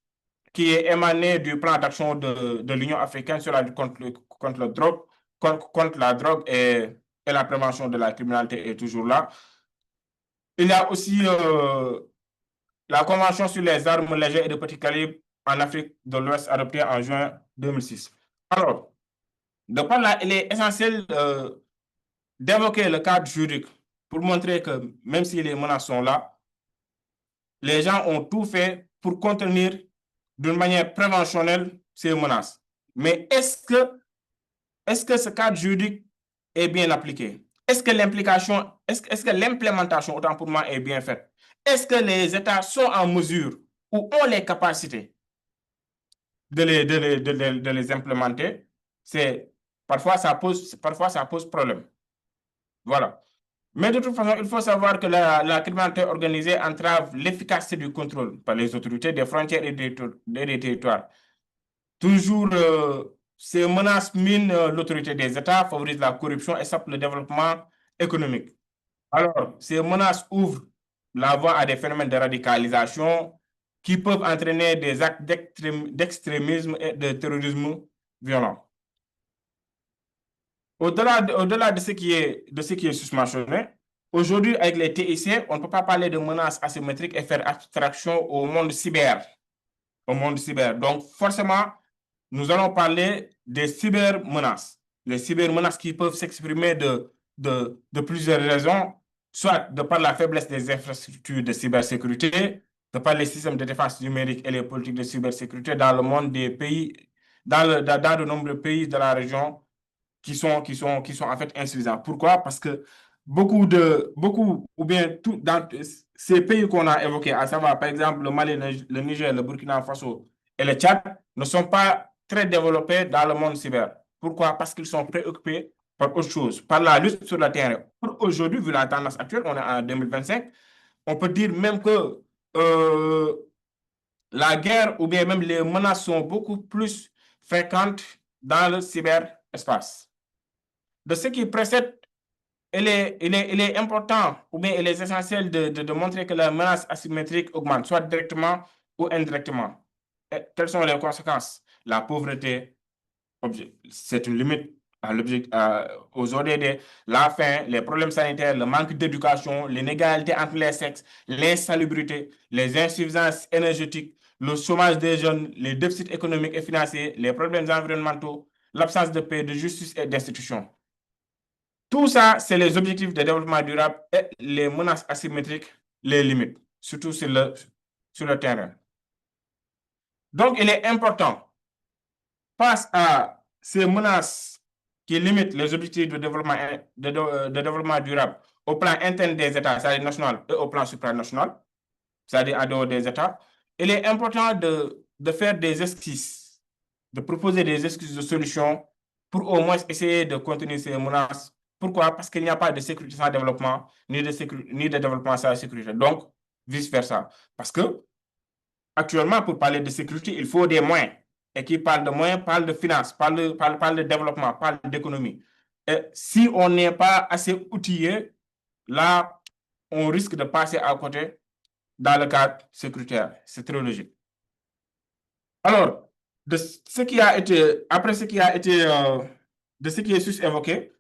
qui est émané du plan d'action de l'Union africaine sur la lutte contre la drogue et la prévention de la criminalité est toujours là. Il y a aussi la Convention sur les armes légères et de petit calibre en Afrique de l'Ouest adoptée en juin 2006. Alors, de par là, il est essentiel d'évoquer le cadre juridique pour montrer que même si les menaces sont là, les gens ont tout fait pour contenir d'une manière préventionnelle ces menaces. Mais est-ce que ce cadre juridique est bien appliqué? Est-ce que l'implémentation, autant pour moi, est bien faite? Est-ce que les États sont en mesure ou ont les capacités de les implémenter? Parfois, ça pose problème. Voilà. Mais de toute façon, il faut savoir que la criminalité organisée entrave l'efficacité du contrôle par les autorités des frontières et des territoires. Toujours, ces menaces minent l'autorité des États, favorisent la corruption et sapent le développement économique. Alors, ces menaces ouvrent la voie à des phénomènes de radicalisation qui peuvent entraîner des actes d'extrémisme et de terrorisme violent. Au-delà de ce qui est susmentionné, aujourd'hui, avec les TIC, on ne peut pas parler de menaces asymétriques et faire abstraction au monde cyber. Donc, forcément, nous allons parler des cybermenaces. Les cybermenaces qui peuvent s'exprimer de plusieurs raisons, soit de par la faiblesse des infrastructures de cybersécurité, de par les systèmes de défense numérique et les politiques de cybersécurité dans le monde des pays, dans de nombreux pays de la région qui sont en fait insuffisants. Pourquoi? Parce que ou bien tout, dans ces pays qu'on a évoqués, à savoir par exemple le Mali, le Niger, le Burkina Faso et le Tchad, ne sont pas très développés dans le monde cyber. Pourquoi? Parce qu'ils sont préoccupés par autre chose, par la lutte sur le terrain. Aujourd'hui, vu la tendance actuelle, on est en 2025, on peut dire même que la guerre ou bien même les menaces sont beaucoup plus fréquentes dans le cyberespace. De ce qui précède, il est important ou bien il est essentiel de montrer que la menace asymétrique augmente, soit directement ou indirectement. Et quelles sont les conséquences? La pauvreté, c'est une limite aux ODD, la faim, les problèmes sanitaires, le manque d'éducation, l'inégalité entre les sexes, l'insalubrité, les insuffisances énergétiques, le chômage des jeunes, les déficits économiques et financiers, les problèmes environnementaux, l'absence de paix, de justice et d'institutions. Tout ça, c'est les objectifs de développement durable et les menaces asymétriques les limites, surtout sur le terrain. Donc, il est important, face à ces menaces qui limitent les objectifs de développement durable au plan interne des États, c'est-à-dire national, et au plan supranational, c'est-à-dire en dehors des États, il est important de faire des esquisses, de proposer des esquisses de solutions pour au moins essayer de contenir ces menaces. Pourquoi? Parce qu'il n'y a pas de sécurité sans développement, ni de développement sans sécurité. Donc, vice-versa. Parce que, actuellement, pour parler de sécurité, il faut des moyens. Et qui parle de moyens, parle de finances, parle de développement, parle d'économie. Et si on n'est pas assez outillé, là, on risque de passer à côté dans le cadre sécuritaire. C'est très logique. Alors, de ce qui est sus-évoqué,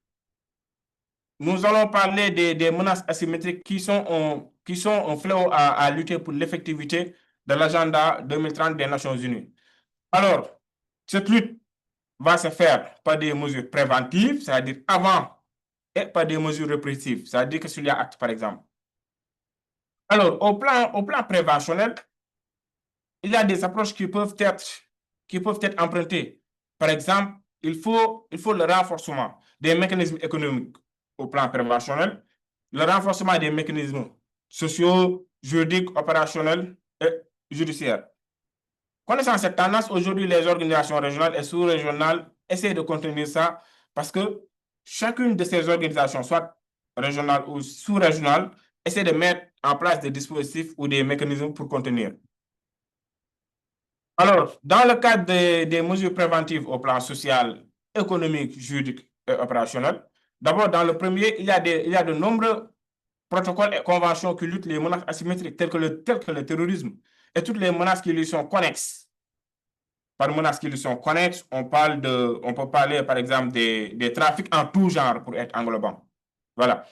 nous allons parler des menaces asymétriques qui sont un fléau à lutter pour l'effectivité de l'agenda 2030 des Nations Unies. Alors, cette lutte va se faire par des mesures préventives, c'est-à-dire avant, et par des mesures répressives, c'est-à-dire que s'il y a acte, par exemple. Alors, au plan préventionnel, il y a des approches qui peuvent être empruntées. Par exemple, il faut le renforcement des mécanismes économiques au plan préventionnel, le renforcement des mécanismes sociaux, juridiques, opérationnels et judiciaires. Connaissant cette tendance, aujourd'hui, les organisations régionales et sous-régionales essaient de contenir ça parce que chacune de ces organisations, soit régionales ou sous-régionales, essaie de mettre en place des dispositifs ou des mécanismes pour contenir. Alors, dans le cadre des mesures préventives au plan social, économique, juridique et opérationnel, d'abord, dans le premier, il y a de nombreux protocoles et conventions qui luttent les menaces asymétriques telles que le terrorisme et toutes les menaces qui lui sont connexes. Par menaces qui lui sont connexes, on peut parler par exemple des trafics en tout genre pour être englobant. Voilà.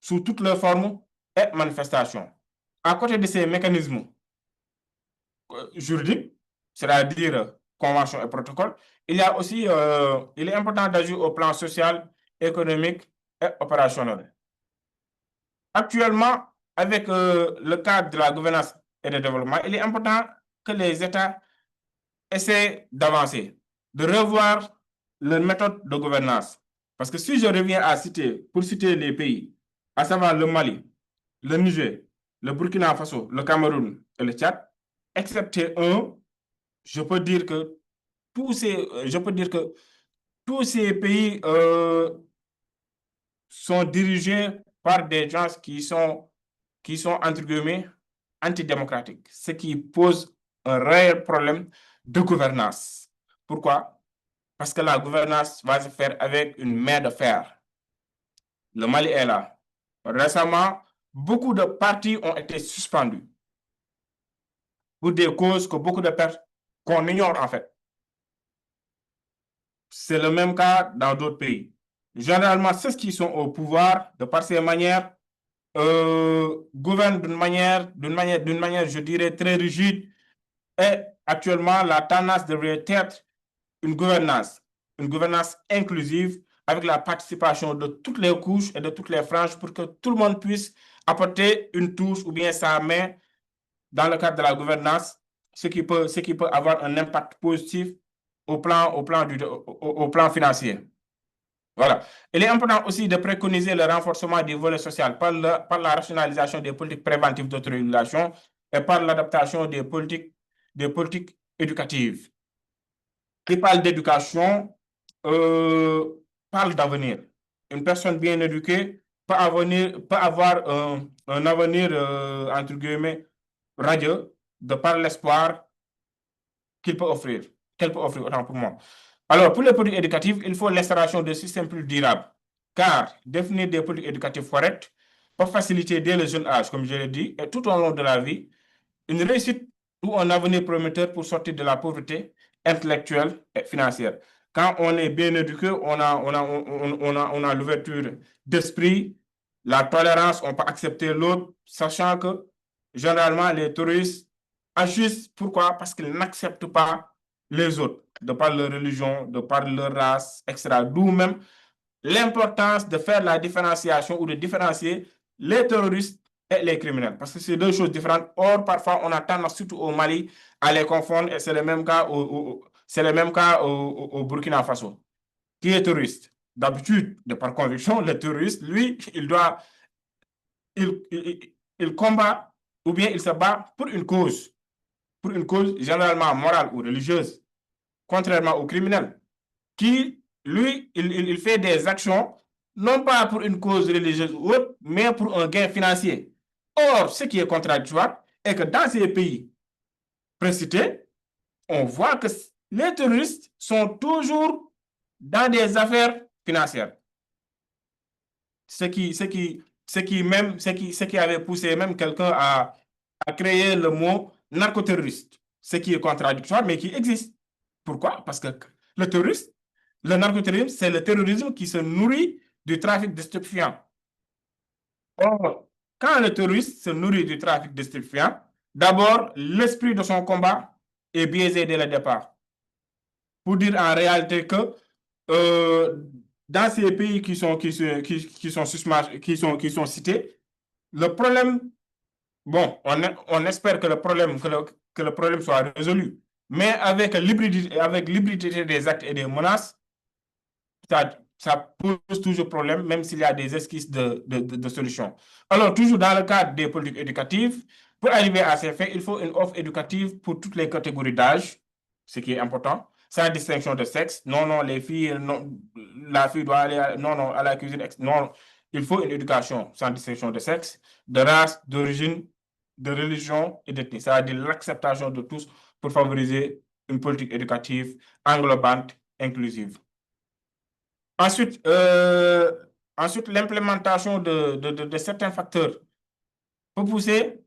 Sous toutes leurs formes et manifestations. À côté de ces mécanismes juridiques, c'est-à-dire conventions et protocoles, il est important d'agir au plan social, économique et opérationnel. Actuellement, avec le cadre de la gouvernance et du développement, il est important que les États essaient d'avancer, de revoir leur méthode de gouvernance. Parce que si je reviens pour citer les pays, à savoir le Mali, le Niger, le Burkina Faso, le Cameroun et le Tchad, excepté un, je peux dire que tous ces pays sont dirigés par des gens qui sont entre guillemets antidémocratiques, ce qui pose un réel problème de gouvernance. Pourquoi? Parce que la gouvernance va se faire avec une main de fer. Le Mali est là. Récemment, beaucoup de partis ont été suspendus pour des causes que beaucoup de personnes qu'on ignore en fait. C'est le même cas dans d'autres pays. Généralement, ceux qui sont au pouvoir, de par ces manières, gouvernent d'une manière, je dirais, très rigide. Et actuellement, la tendance devrait être une gouvernance inclusive avec la participation de toutes les couches et de toutes les franges pour que tout le monde puisse apporter une touche ou bien sa main dans le cadre de la gouvernance, ce qui peut avoir un impact positif au plan financier. Voilà. Il est important aussi de préconiser le renforcement du volet social par la rationalisation des politiques préventives d'autorégulation et par l'adaptation des politiques éducatives. Qui parle d'éducation, parle d'avenir. Une personne bien éduquée peut avoir un avenir, entre guillemets, radieux, de par l'espoir qu'elle peut offrir, autant pour moi. Alors, pour les politiques éducatives, il faut l'instauration de systèmes plus durables, car définir des politiques éducatives correctes peut faciliter dès le jeune âge, comme je l'ai dit, et tout au long de la vie, une réussite ou un avenir prometteur pour sortir de la pauvreté intellectuelle et financière. Quand on est bien éduqué, on a l'ouverture d'esprit, la tolérance, on peut accepter l'autre, sachant que généralement les touristes agissent. Pourquoi? Parce qu'ils n'acceptent pas les autres, de par leur religion, de par leur race, etc. D'où même l'importance de faire la différenciation ou de différencier les terroristes et les criminels, parce que c'est deux choses différentes. Or, parfois, on a tendance, surtout au Mali, à les confondre, et c'est le même cas au Burkina Faso. Qui est terroriste? D'habitude, de par conviction, le terroriste, lui, il combat ou bien il se bat pour une cause généralement morale ou religieuse, contrairement au criminel, qui, lui, il fait des actions, non pas pour une cause religieuse ou autre, mais pour un gain financier. Or, ce qui est contradictoire est que dans ces pays précités, on voit que les terroristes sont toujours dans des affaires financières. Ce qui avait poussé même quelqu'un à créer le mot narcoterroriste, ce qui est contradictoire, mais qui existe. Pourquoi? Parce que le narcoterrorisme, c'est le terrorisme qui se nourrit du trafic de stupéfiants. Or, quand le terroriste se nourrit du trafic de stupéfiants, d'abord, l'esprit de son combat est biaisé dès le départ. Pour dire en réalité que dans ces pays qui sont cités, le problème, bon, on espère que le problème soit résolu. Mais avec l'hybridité des actes et des menaces, ça pose toujours problème, même s'il y a des esquisses de solutions. Alors, toujours dans le cadre des politiques éducatives, pour arriver à ces faits, il faut une offre éducative pour toutes les catégories d'âge, ce qui est important, sans distinction de sexe. Non, non, les filles, non, la fille doit aller non, non, à la cuisine. Non, il faut une éducation sans distinction de sexe, de race, d'origine, de religion et d'ethnie. C'est-à-dire l'acceptation de tous pour favoriser une politique éducative englobante, inclusive. Ensuite, l'implémentation de certains facteurs peut pousser,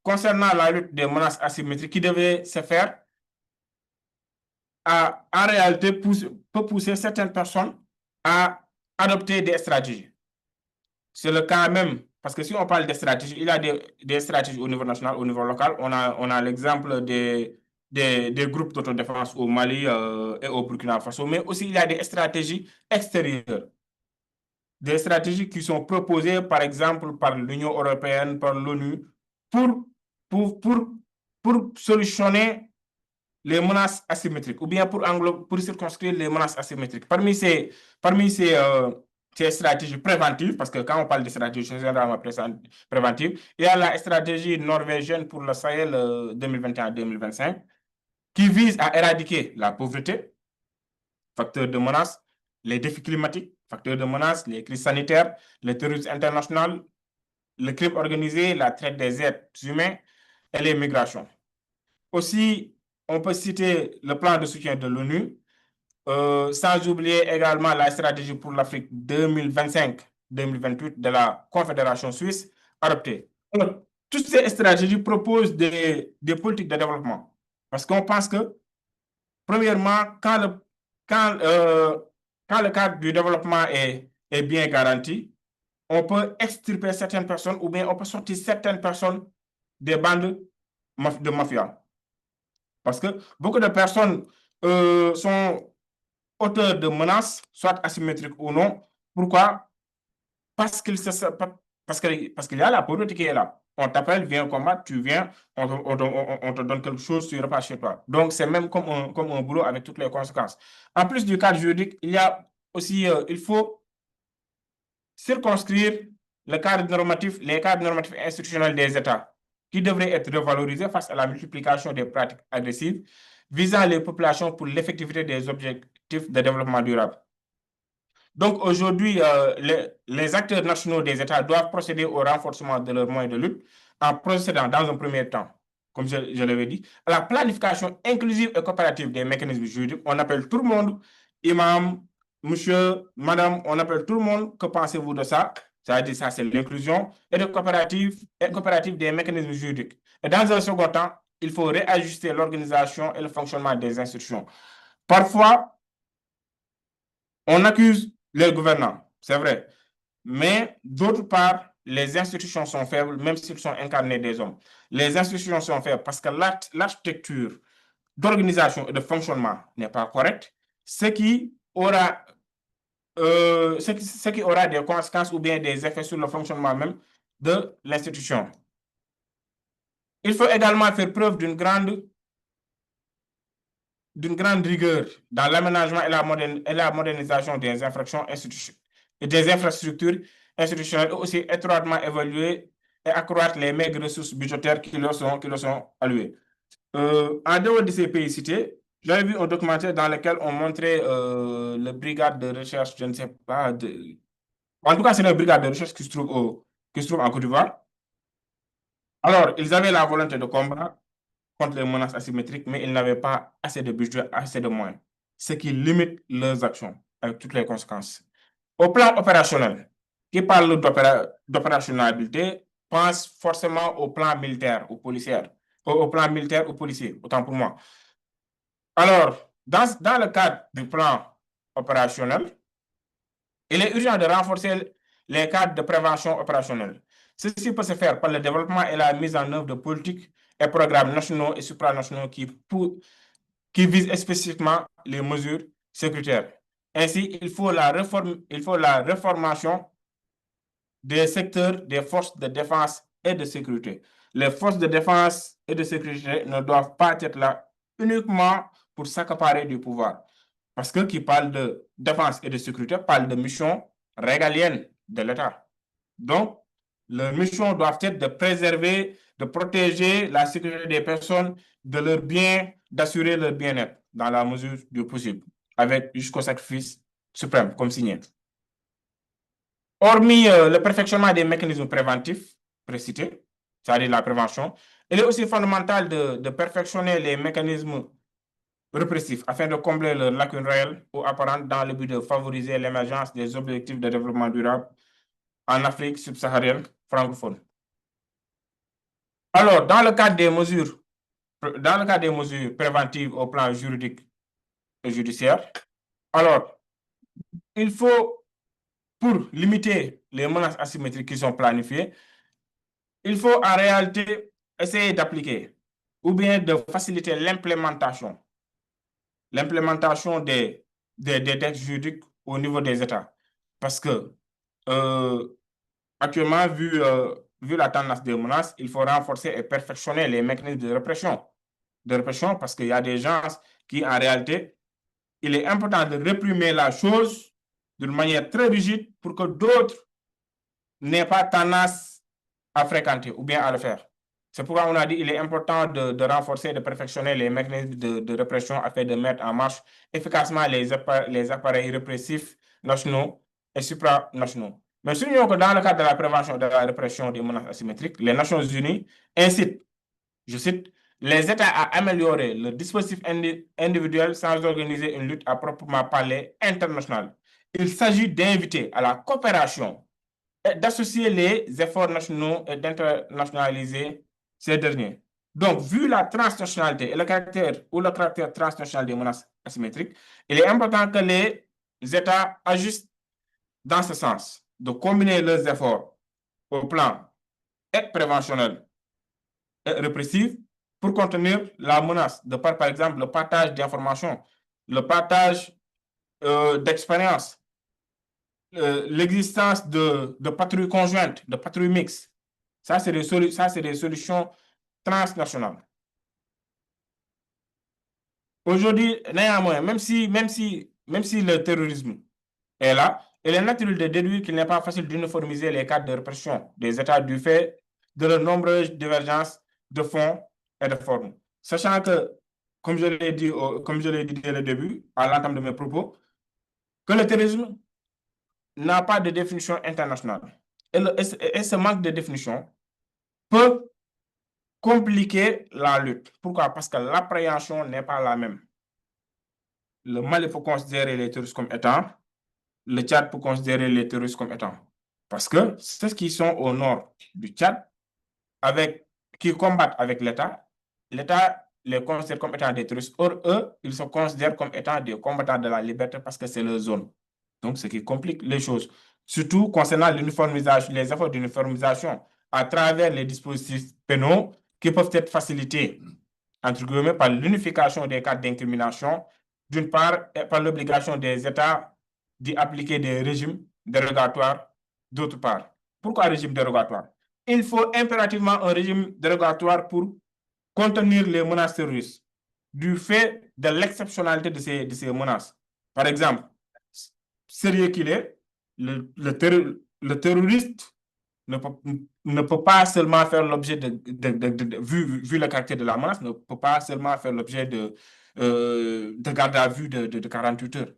concernant la lutte des menaces asymétriques, qui devait se faire, en réalité, peut pousser certaines personnes à adopter des stratégies. C'est le cas même, parce que si on parle de stratégies, il y a des stratégies au niveau national, au niveau local. On a l'exemple des groupes d'autodéfense au Mali et au Burkina Faso, mais aussi il y a des stratégies extérieures. Des stratégies qui sont proposées, par exemple, par l'Union européenne, par l'ONU, pour, pour, pour, pour solutionner les menaces asymétriques ou bien pour circonscrire les menaces asymétriques. Ces stratégies préventives, parce que quand on parle de stratégie généralement préventive, il y a la stratégie norvégienne pour le Sahel 2021-2025 qui vise à éradiquer la pauvreté, facteur de menace, les défis climatiques, facteurs de menace, les crises sanitaires, le terrorisme international, le crime organisé, la traite des êtres humains et les migrations. Aussi, on peut citer le plan de soutien de l'ONU, sans oublier également la stratégie pour l'Afrique 2025-2028 de la Confédération suisse adoptée. Alors, toutes ces stratégies proposent des politiques de développement. Parce qu'on pense que, premièrement, quand, euh, quand le cadre du développement est bien garanti, on peut extirper certaines personnes ou bien on peut sortir certaines personnes des bandes de mafia. Parce que beaucoup de personnes sont auteurs de menaces, soit asymétriques ou non. Pourquoi? Parce qu'il y a la pauvreté qui est là. On t'appelle, viens combattre, tu viens, on te donne quelque chose, tu repars chez toi. Donc, c'est même comme un boulot avec toutes les conséquences. En plus du cadre juridique, il y a aussi, il faut circonscrire les cadres normatifs institutionnels des États qui devraient être revalorisés face à la multiplication des pratiques agressives visant les populations pour l'effectivité des objectifs de développement durable. Donc aujourd'hui, les acteurs nationaux des États doivent procéder au renforcement de leurs moyens de lutte en procédant dans un premier temps, comme je l'avais dit, à la planification inclusive et coopérative des mécanismes juridiques. On appelle tout le monde imam, monsieur, madame, on appelle tout le monde. Que pensez-vous de ça? C'est-à-dire ça, c'est l'inclusion et coopérative des mécanismes juridiques. Et dans un second temps, il faut réajuster l'organisation et le fonctionnement des institutions. Parfois, on accuse les gouvernants, c'est vrai, mais d'autre part, les institutions sont faibles, même s'ils sont incarnés des hommes. Les institutions sont faibles parce que l'architecture d'organisation et de fonctionnement n'est pas correcte, ce qui aura des conséquences ou bien des effets sur le fonctionnement même de l'institution. Il faut également faire preuve d'une grande rigueur dans l'aménagement et la modernisation des infrastructures institutionnelles, aussi étroitement évaluer et accroître les maigres ressources budgétaires qui leur sont allouées. En dehors de ces pays cités, j'avais vu un documentaire dans lequel on montrait la brigade de recherche, je ne sais pas, en tout cas, c'est la brigade de recherche qui se trouve en Côte d'Ivoire. Alors, ils avaient la volonté de combattre contre les menaces asymétriques, mais ils n'avaient pas assez de budget, assez de moyens, ce qui limite leurs actions avec toutes les conséquences. Au plan opérationnel, qui parle d'opérationnalité, pense forcément au plan militaire ou policier, au plan militaire ou policier, autant pour moi. Alors, dans le cadre du plan opérationnel, il est urgent de renforcer les cadres de prévention opérationnelle. Ceci peut se faire par le développement et la mise en œuvre de politiques et programmes nationaux et supranationaux qui visent spécifiquement les mesures sécuritaires. Ainsi, il faut la reformation des secteurs des forces de défense et de sécurité. Les forces de défense et de sécurité ne doivent pas être là uniquement pour s'accaparer du pouvoir. Parce que qui parle de défense et de sécurité parle de mission régalienne de l'État. Donc, leurs missions doivent être de préserver, de protéger la sécurité des personnes, de leur bien, d'assurer leur bien-être dans la mesure du possible, avec jusqu'au sacrifice suprême, comme signé. Hormis le perfectionnement des mécanismes préventifs précités, c'est-à-dire la prévention, il est aussi fondamental de perfectionner les mécanismes répressifs afin de combler leurs lacunes réelles ou apparentes dans le but de favoriser l'émergence des objectifs de développement durable en Afrique subsaharienne francophone. Alors, dans le cadre des mesures préventives au plan juridique et judiciaire, alors, il faut, pour limiter les menaces asymétriques qui sont planifiées, il faut en réalité essayer d'appliquer ou bien de faciliter l'implémentation des textes juridiques au niveau des États. Parce que actuellement, vu la tendance des menaces, il faut renforcer et perfectionner les mécanismes de répression. Parce qu'il y a des gens qui, en réalité, il est important de réprimer la chose d'une manière très rigide pour que d'autres n'aient pas tendance à fréquenter ou bien à le faire. C'est pourquoi on a dit qu'il est important de renforcer, de perfectionner les mécanismes de répression afin de mettre en marche efficacement les appareils répressifs nationaux et supranationaux. Mais soulignons que dans le cadre de la prévention et de la répression des menaces asymétriques, les Nations Unies incitent, je cite, les États à améliorer le dispositif individuel sans organiser une lutte à proprement parler internationale. Il s'agit d'inviter à la coopération et d'associer les efforts nationaux et d'internationaliser ces derniers. Donc, vu la transnationalité et le caractère transnational des menaces asymétriques, il est important que les États agissent dans ce sens, de combiner leurs efforts au plan et préventionnel et répressif pour contenir la menace, par exemple le partage d'informations, le partage d'expériences, l'existence de patrouilles conjointes, de patrouilles mixtes. Ça, c'est des solutions transnationales. Aujourd'hui, néanmoins, même si le terrorisme est là, il est naturel de déduire qu'il n'est pas facile d'uniformiser les cadres de répression des États du fait de leurs nombreuses divergences de fond et de forme. Sachant que, comme je l'ai dit dès le début, à l'entame de mes propos, que le terrorisme n'a pas de définition internationale. Et ce manque de définition peut compliquer la lutte. Pourquoi? Parce que l'appréhension n'est pas la même. Le Mali peut considérer les terroristes comme étant, le Tchad peut considérer les terroristes comme étant. Parce que ceux qui sont au nord du Tchad, qui combattent avec l'État les considère comme étant des terroristes. Or, eux, ils se considèrent comme étant des combattants de la liberté parce que c'est leur zone. Donc, ce qui complique les choses. Surtout concernant l'uniformisation, les efforts d'uniformisation à travers les dispositifs pénaux qui peuvent être facilités, entre guillemets, par l'unification des cadres d'incrimination, d'une part, et par l'obligation des États d'y appliquer des régimes dérogatoires, d'autre part. Pourquoi régime dérogatoire? Il faut impérativement un régime dérogatoire pour contenir les menaces terroristes du fait de l'exceptionnalité de ces menaces. Par exemple, sérieux qu'il est, le terroriste ne peut pas seulement faire l'objet vu le caractère de la menace, ne peut pas seulement faire l'objet de garde à vue de 48 heures.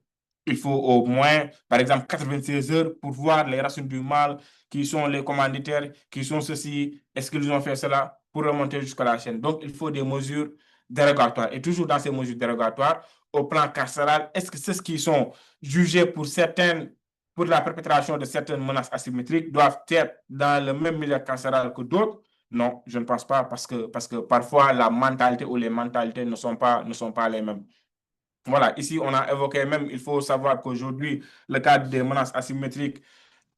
Il faut au moins, par exemple, 96 heures pour voir les racines du mal, qui sont les commanditaires, qui sont ceci, est-ce qu'ils ont fait cela, pour remonter jusqu'à la chaîne. Donc, il faut des mesures dérogatoires. Et toujours dans ces mesures dérogatoires, au plan carcéral, est-ce que ceux qui sont jugés pour la perpétration de certaines menaces asymétriques doivent être dans le même milieu carcéral que d'autres? Non, je ne pense pas parce que parfois la mentalité ou les mentalités ne sont pas les mêmes. Voilà, ici on a évoqué même, il faut savoir qu'aujourd'hui, le cadre des menaces asymétriques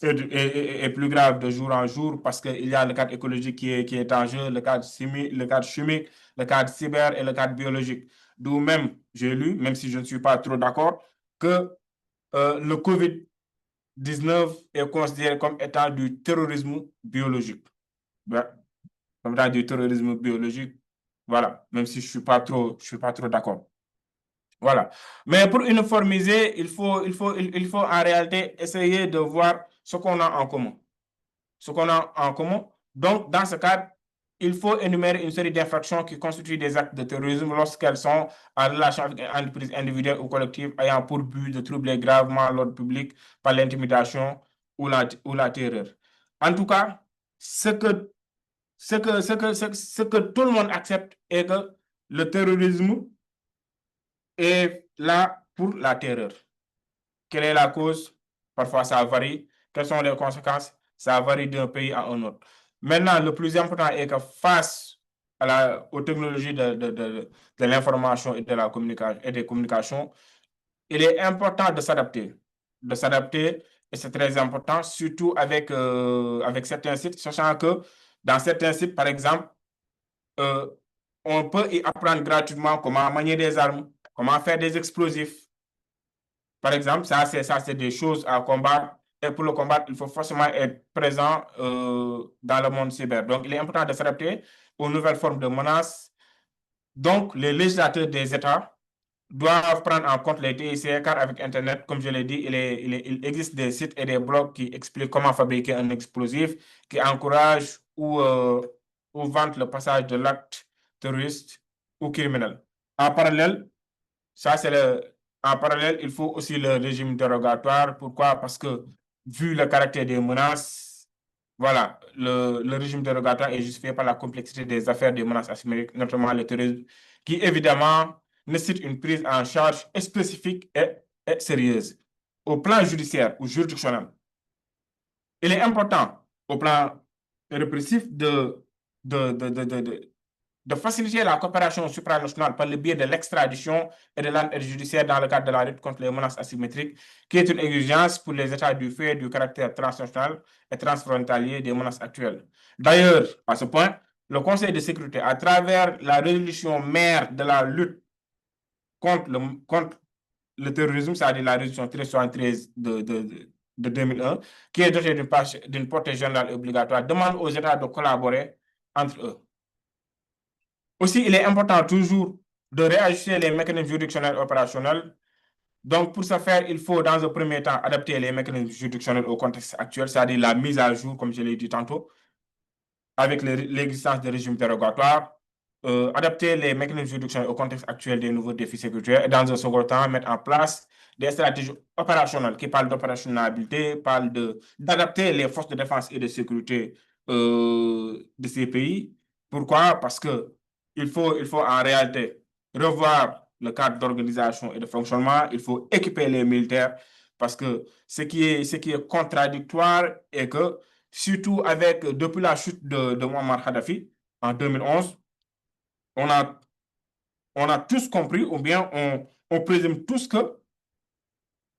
est plus grave de jour en jour parce qu'il y a le cadre écologique qui est en jeu, le cadre chimique, le cadre cyber et le cadre biologique. D'où même, j'ai lu, même si je ne suis pas trop d'accord, que le COVID-19 est considéré comme étant du terrorisme biologique. Ben, comme étant du terrorisme biologique, Voilà, même si je suis pas trop d'accord. Voilà. Mais pour uniformiser, il faut en réalité essayer de voir ce qu'on a en commun. Ce qu'on a en commun. Donc, dans ce cadre, il faut énumérer une série d'infractions qui constituent des actes de terrorisme lorsqu'elles sont en relation avec une entreprise individuelle ou collective ayant pour but de troubler gravement l'ordre public par l'intimidation ou la terreur. En tout cas, ce que tout le monde accepte est que le terrorisme est là pour la terreur. Quelle est la cause? Parfois, ça varie. Quelles sont les conséquences? Ça varie d'un pays à un autre. Maintenant, le plus important est que face aux technologies de l'information et de la communication et des communications, il est important de s'adapter. De s'adapter, et c'est très important, surtout avec certains sites, sachant que dans certains sites, par exemple, euh, on peut y apprendre gratuitement comment manier des armes, comment faire des explosifs. Par exemple, ça, c'est des choses à combattre. Et pour le combattre, il faut forcément être présent dans le monde cyber. Donc, il est important de s'adapter aux nouvelles formes de menaces. Donc, les législateurs des États doivent prendre en compte les TIC, car avec Internet, comme je l'ai dit, il existe des sites et des blogs qui expliquent comment fabriquer un explosif, qui encouragent ou vantent le passage de l'acte terroriste ou criminel. En parallèle, ça, c'est en parallèle, il faut aussi le régime dérogatoire. Pourquoi? Parce que, vu le caractère des menaces, voilà, le régime dérogatoire est justifié par la complexité des affaires des menaces asymétriques, notamment le terrorisme, qui évidemment nécessite une prise en charge spécifique et sérieuse. Au plan judiciaire ou juridictionnel, il est important, au plan répressif, de faciliter la coopération supranationale par le biais de l'extradition et de l'aide judiciaire dans le cadre de la lutte contre les menaces asymétriques, qui est une exigence pour les États du fait du caractère transnational et transfrontalier des menaces actuelles. D'ailleurs, à ce point, le Conseil de sécurité, à travers la résolution mère de la lutte contre le terrorisme, c'est-à-dire la résolution 1373 de 2001, qui est dotée d'une portée générale obligatoire, demande aux États de collaborer entre eux. Aussi, il est important toujours de réajuster les mécanismes juridictionnels opérationnels. Donc, pour ce faire, il faut, dans un premier temps, adapter les mécanismes juridictionnels au contexte actuel, c'est-à-dire la mise à jour, comme je l'ai dit tantôt, avec l'existence des régimes dérogatoires, adapter les mécanismes juridictionnels au contexte actuel des nouveaux défis sécuritaires et, dans un second temps, mettre en place des stratégies opérationnelles qui parlent d'opérationnalité, parlent d'adapter les forces de défense et de sécurité de ces pays. Pourquoi? Parce que il faut en réalité revoir le cadre d'organisation et de fonctionnement. Il faut équiper les militaires parce que ce qui est contradictoire est que, surtout depuis la chute de Muammar Kadhafi en 2011, on a, on a tous compris, ou bien on présume tous que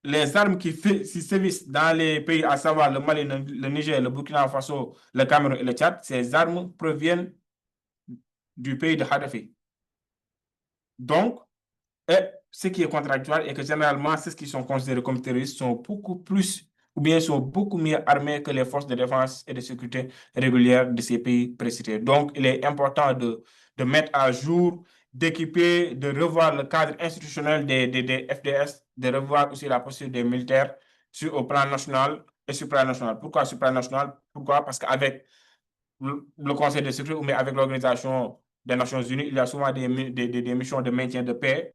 les armes qui sévissent dans les pays, à savoir le Mali, le Niger, le Burkina Faso, le Cameroun et le Tchad, ces armes proviennent du pays de Kadhafi. Donc, et ce qui est contradictoire est que généralement, ceux qui sont considérés comme terroristes sont beaucoup plus, ou bien sont beaucoup mieux armés que les forces de défense et de sécurité régulières de ces pays précités. Donc, il est important de mettre à jour, d'équiper, de revoir le cadre institutionnel des FDS, de revoir aussi la posture des militaires au plan national et supranational. Pourquoi supranational? Pourquoi? Parce qu'avec le Conseil de sécurité, mais avec l'Organisation des Nations Unies, il y a souvent des missions de maintien de paix,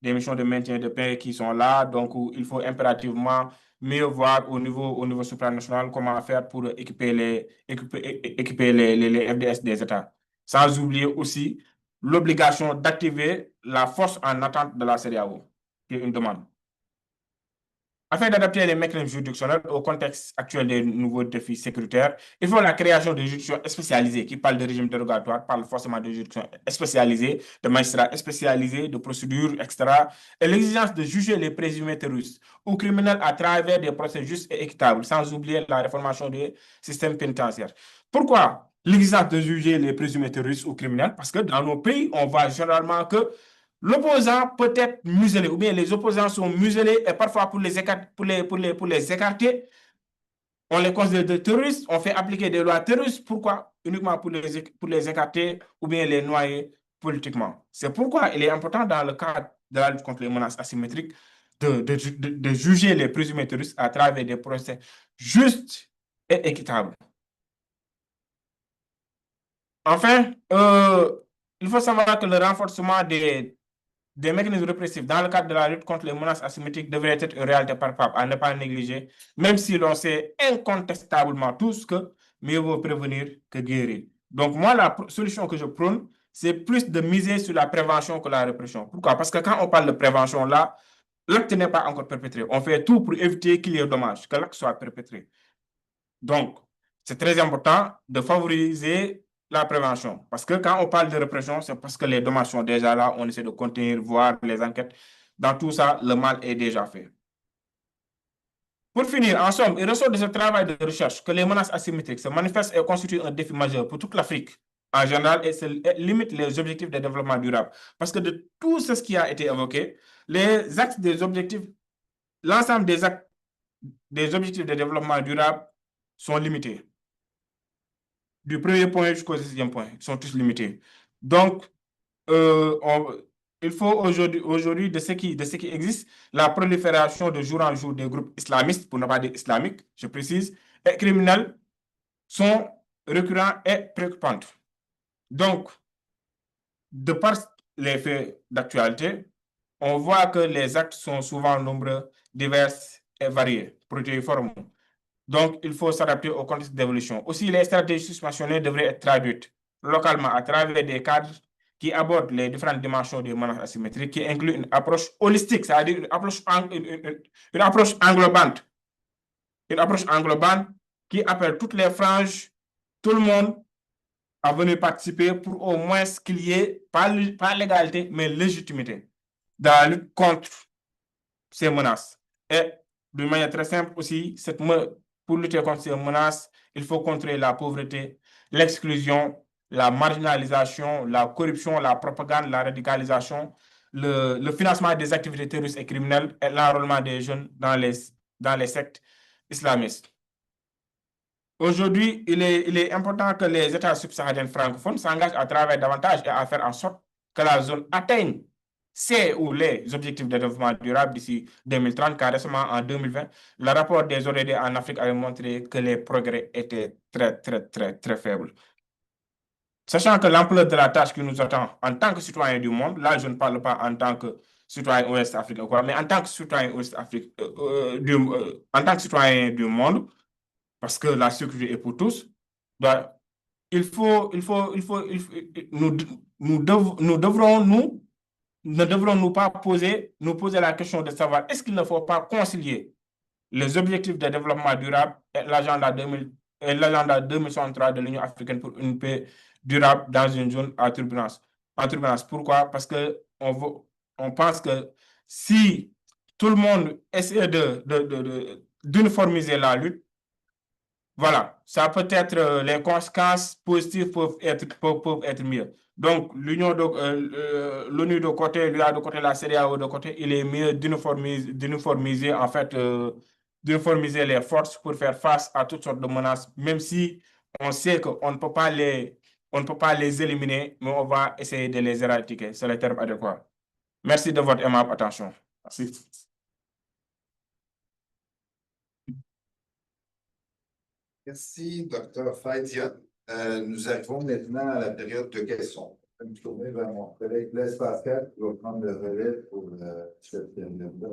des missions de maintien de paix qui sont là. Donc, il faut impérativement mieux voir au niveau supranational comment faire pour équiper les FDS des États. Sans oublier aussi l'obligation d'activer la force en attente de la CEDEAO, qui est une demande. Afin d'adapter les mécanismes juridictionnels au contexte actuel des nouveaux défis sécuritaires, il faut la création de juridictions spécialisées qui parlent de régime dérogatoire, parlent forcément de juridictions spécialisées, de magistrats spécialisés, de procédures, etc. Et l'exigence de juger les présumés terroristes ou criminels à travers des procès justes et équitables, sans oublier la réformation des systèmes pénitentiaires. Pourquoi l'exigence de juger les présumés terroristes ou criminels? Parce que dans nos pays, on voit généralement que l'opposant peut être muselé, ou bien les opposants sont muselés, et parfois pour les écarter, on les considère des terroristes, on fait appliquer des lois terroristes. Pourquoi? Uniquement pour les écarter ou bien les noyer politiquement. C'est pourquoi il est important dans le cadre de la lutte contre les menaces asymétriques de juger les présumés terroristes à travers des procès justes et équitables. Enfin, il faut savoir que le renforcement des mécanismes répressifs dans le cadre de la lutte contre les menaces asymétriques devrait être une réalité palpable à ne pas négliger, même si l'on sait incontestablement tous que mieux vaut prévenir que guérir. Donc, moi, la solution que je prône, c'est plus de miser sur la prévention que la répression. Pourquoi? Parce que quand on parle de prévention, là, l'acte n'est pas encore perpétré. On fait tout pour éviter qu'il y ait dommage, que l'acte soit perpétré. Donc, c'est très important de favoriser la prévention. Parce que quand on parle de répression, c'est parce que les dommages sont déjà là, on essaie de contenir, voir les enquêtes. Dans tout ça, le mal est déjà fait. Pour finir, en somme, il ressort de ce travail de recherche que les menaces asymétriques se manifestent et constituent un défi majeur pour toute l'Afrique en général et limitent les objectifs de développement durable. Parce que de tout ce qui a été évoqué, les actes des objectifs, l'ensemble des actes des objectifs de développement durable sont limités. Du premier point jusqu'au 6e point, ils sont tous limités. Donc, il faut aujourd'hui de ce qui existe, la prolifération de jour en jour des groupes islamistes, pour ne pas dire islamiques, je précise, et criminels sont récurrents et préoccupantes. Donc, de par les faits d'actualité, on voit que les actes sont souvent nombreux, divers et variés, protéiformes. Donc, il faut s'adapter au contexte d'évolution. Aussi, les stratégies mentionnées devraient être traduites localement à travers des cadres qui abordent les différentes dimensions des menaces asymétriques, qui incluent une approche holistique, c'est-à-dire une approche englobante. Une approche englobante qui appelle toutes les franges, tout le monde à venir participer pour au moins qu'il y ait, pas l'égalité, mais légitimité dans la lutte contre ces menaces. Et d'une manière très simple aussi, pour lutter contre ces menaces, il faut contrer la pauvreté, l'exclusion, la marginalisation, la corruption, la propagande, la radicalisation, le financement des activités terroristes et criminelles et l'enrôlement des jeunes dans les sectes islamistes. Aujourd'hui, il est important que les États subsahariens francophones s'engagent à travailler davantage et à faire en sorte que la zone atteigne ces ou les objectifs de développement durable d'ici 2030, car récemment, en 2020, le rapport des ODD en Afrique avait montré que les progrès étaient très, très, très, très faibles. Sachant que l'ampleur de la tâche qui nous attend en tant que citoyens du monde, là, je ne parle pas en tant que citoyen ouest africain, mais en tant que citoyen ouest africain, en tant que citoyen du monde, parce que la sécurité est pour tous, donc, ne devrons-nous pas nous poser la question de savoir est-ce qu'il ne faut pas concilier les objectifs de développement durable et l'agenda 2063 de l'Union africaine pour une paix durable dans une zone à turbulence. En turbulence. Pourquoi? Parce que on pense que si tout le monde essaie d'uniformiser la lutte, voilà, ça peut être, les conséquences positives peuvent être mieux. Donc, l'ONU de côté, l'UA de côté, la CEDEAO de côté, il est mieux d'uniformiser, en fait, d'uniformiser les forces pour faire face à toutes sortes de menaces, même si on sait qu'on on ne peut pas les éliminer, mais on va essayer de les éradiquer. C'est le terme adéquat. Merci de votre aimable attention. Merci. Merci, Dr. Faidia. Nous arrivons maintenant à la période de questions. Je vais me tourner vers mon collègue Blaise Pascal qui va prendre le relais pour cette période-là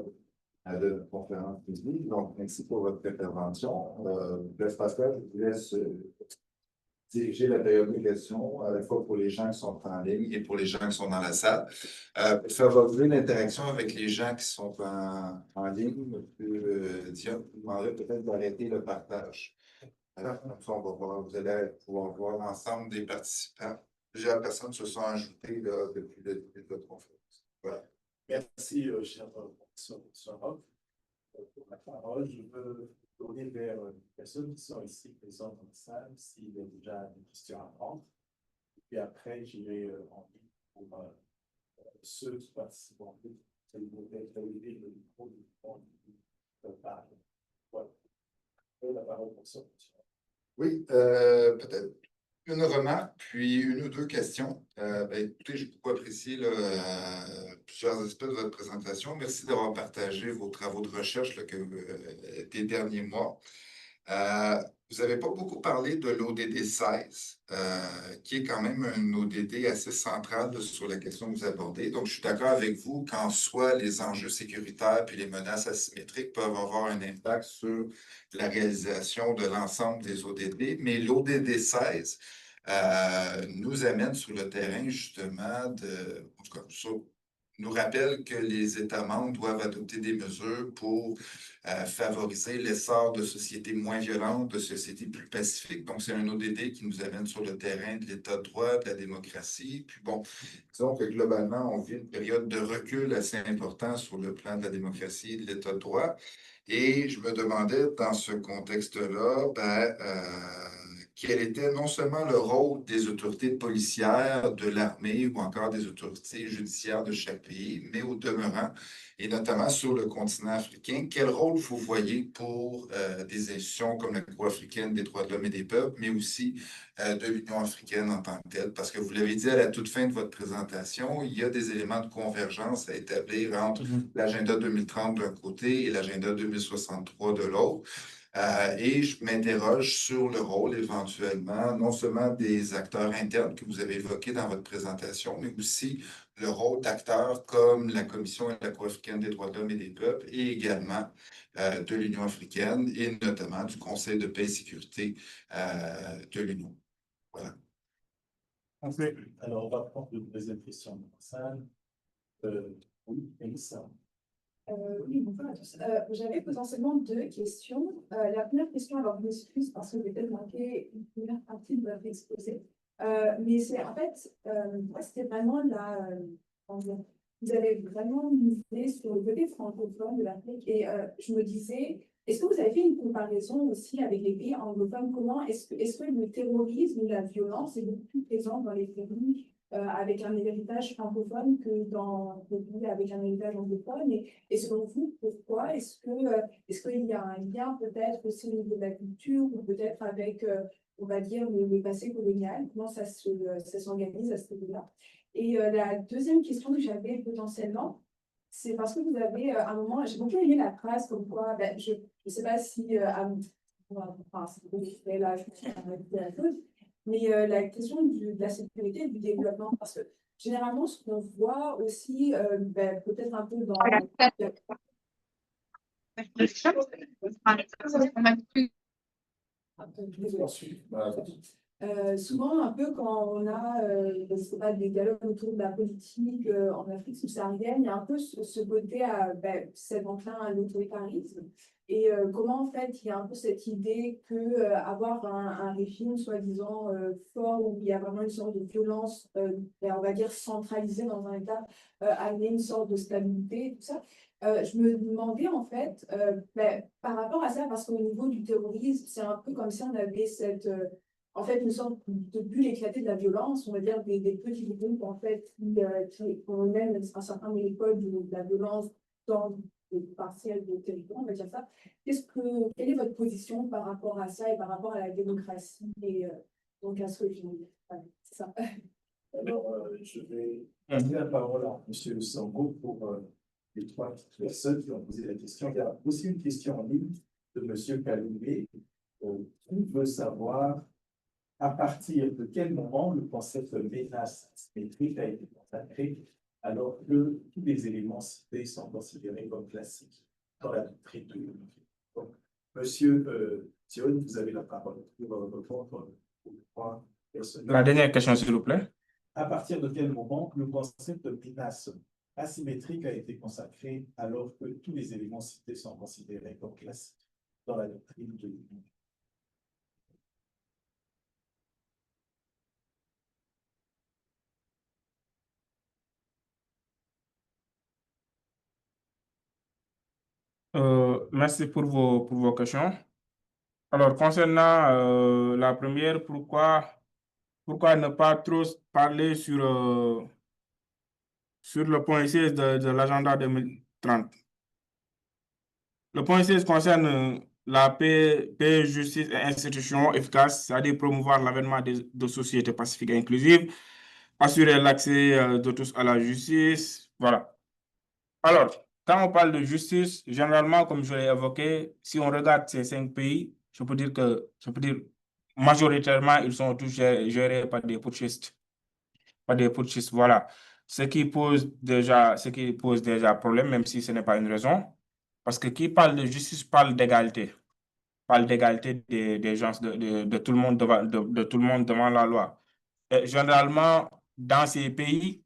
de la conférence publique. Donc, merci pour votre intervention. Blaise Pascal, je vous laisse diriger la période de questions, à la fois pour les gens qui sont en ligne et pour les gens qui sont dans la salle. Pour favoriser l'interaction avec les gens qui sont en ligne, je vous demanderai peut-être d'arrêter le partage. Alors, comme ça, vous allez pouvoir voir l'ensemble des participants. Plusieurs personnes se sont ajoutées là, depuis le début de la conférence. Voilà. Merci, cher professeur Sorov. Pour la parole, je veux tourner vers les personnes qui sont ici présentes dans la salle, s'il y a déjà des questions à prendre. Et puis après, j'irai en ligne pour ceux qui participent en ligne. Ça vous peut-être aider le micro de parler. Voilà. La parole pour ça. Oui, peut-être. Une remarque, puis une ou deux questions. Écoutez, j'ai beaucoup apprécié là, plusieurs aspects de votre présentation. Merci d'avoir partagé vos travaux de recherche là, des derniers mois. Vous n'avez pas beaucoup parlé de l'ODD 16, qui est quand même un ODD assez central là, sur la question que vous abordez. Donc, je suis d'accord avec vous qu'en soi, les enjeux sécuritaires puis les menaces asymétriques peuvent avoir un impact sur la réalisation de l'ensemble des ODD, mais l'ODD 16 nous amène sur le terrain justement en tout cas, nous rappelle que les États membres doivent adopter des mesures pour favoriser l'essor de sociétés moins violentes, de sociétés plus pacifiques. Donc, c'est un ODD qui nous amène sur le terrain de l'État de droit, de la démocratie. Puis bon, disons que globalement, on vit une période de recul assez important sur le plan de la démocratie et de l'État de droit. Et je me demandais, dans ce contexte-là, quel était non seulement le rôle des autorités policières, de l'armée ou encore des autorités judiciaires de chaque pays, mais au demeurant, et notamment sur le continent africain, quel rôle vous voyez pour des institutions comme la Cour africaine des droits de l'homme et des peuples, mais aussi de l'Union africaine en tant que telle? Parce que vous l'avez dit à la toute fin de votre présentation, il y a des éléments de convergence à établir entre l'agenda 2030 d'un côté et l'agenda 2063 de l'autre. Et je m'interroge sur le rôle éventuellement, non seulement des acteurs internes que vous avez évoqués dans votre présentation, mais aussi le rôle d'acteurs comme la Commission et la Cour africaine des droits de l'homme et des peuples, et également de l'Union africaine, et notamment du Conseil de paix et sécurité de l'Union. Voilà. Alors, on va prendre une deuxième question dans la salle. Oui, Elissa. Oui, bonjour à tous. J'avais potentiellement deux questions. La première question, alors je m'excuse parce que j'ai peut-être manqué une première partie de votre exposé. Mais c'est en fait, moi, c'était vraiment comment dire, vous avez vraiment misé sur le côté francophone de l'Afrique et je me disais, est-ce que vous avez fait une comparaison aussi avec les pays anglophones? Comment est-ce que le terrorisme ou la violence est beaucoup plus présent dans les pays avec un héritage francophone que dans les pays avec un héritage anglophone? Et selon vous, pourquoi? Est-ce qu'il y a un lien peut-être aussi au niveau de la culture ou peut-être avec, on va dire, le passé colonial? Comment ça s'organise à ce niveau-là? Et la deuxième question que j'avais potentiellement, c'est parce que vous avez, à un moment, j'ai beaucoup aimé la phrase comme quoi, ben, je ne sais pas si, enfin, c'est là, je pense la chose, mais la question de la sécurité et du développement, parce que généralement, ce qu'on voit aussi, ben, peut-être un peu dans... Souvent, un peu quand on a je sais pas, des dialogues autour de la politique en Afrique subsaharienne, il y a un peu ce côté à cet enclin à l'autoritarisme. Et comment, en fait, il y a un peu cette idée que avoir un régime soi-disant fort, où il y a vraiment une sorte de violence, on va dire, centralisée dans un État, amener une sorte de stabilité et tout ça. Je me demandais en fait, par rapport à ça, parce qu'au niveau du terrorisme, c'est un peu comme si on avait en fait, une sorte de bulle éclatée de la violence, on va dire des petits groupes en fait qui mènent un certain école de la violence dans des partiels de territoire, on va dire ça. Quelle est votre position par rapport à ça et par rapport à la démocratie et donc à ce que je veux dire? C'est ça. Alors, je vais passer la parole à M. Sango pour les trois personnes qui ont posé la question. Il y a aussi une question en ligne de M. Kaloubé qui veut savoir à partir de quel moment le concept de menace symétrique a été consacré alors que tous les éléments cités sont considérés comme classiques dans la doctrine de l'unité. Donc, M. Thion, vous avez la parole pour répondre aux trois personnes. La dernière question, s'il vous plaît. À partir de quel moment le concept de menace asymétrique a été consacré alors que tous les éléments cités sont considérés comme classiques dans la doctrine de l'unité? Merci pour vos questions. Alors, concernant la première, pourquoi ne pas trop parler sur le point 16 de l'agenda 2030? Le point 16 concerne la paix, justice et institutions efficaces, c'est-à-dire promouvoir l'avènement de sociétés pacifiques et inclusives, assurer l'accès de tous à la justice. Voilà. Alors, quand on parle de justice, généralement, comme je l'ai évoqué, si on regarde ces 5 pays, je peux dire majoritairement, ils sont tous gérés par des putschistes. Par des putschistes, voilà. Ce qui pose déjà problème, même si ce n'est pas une raison. Parce que qui parle de justice parle d'égalité des gens, de tout le monde de tout le monde devant la loi. Et généralement, dans ces pays,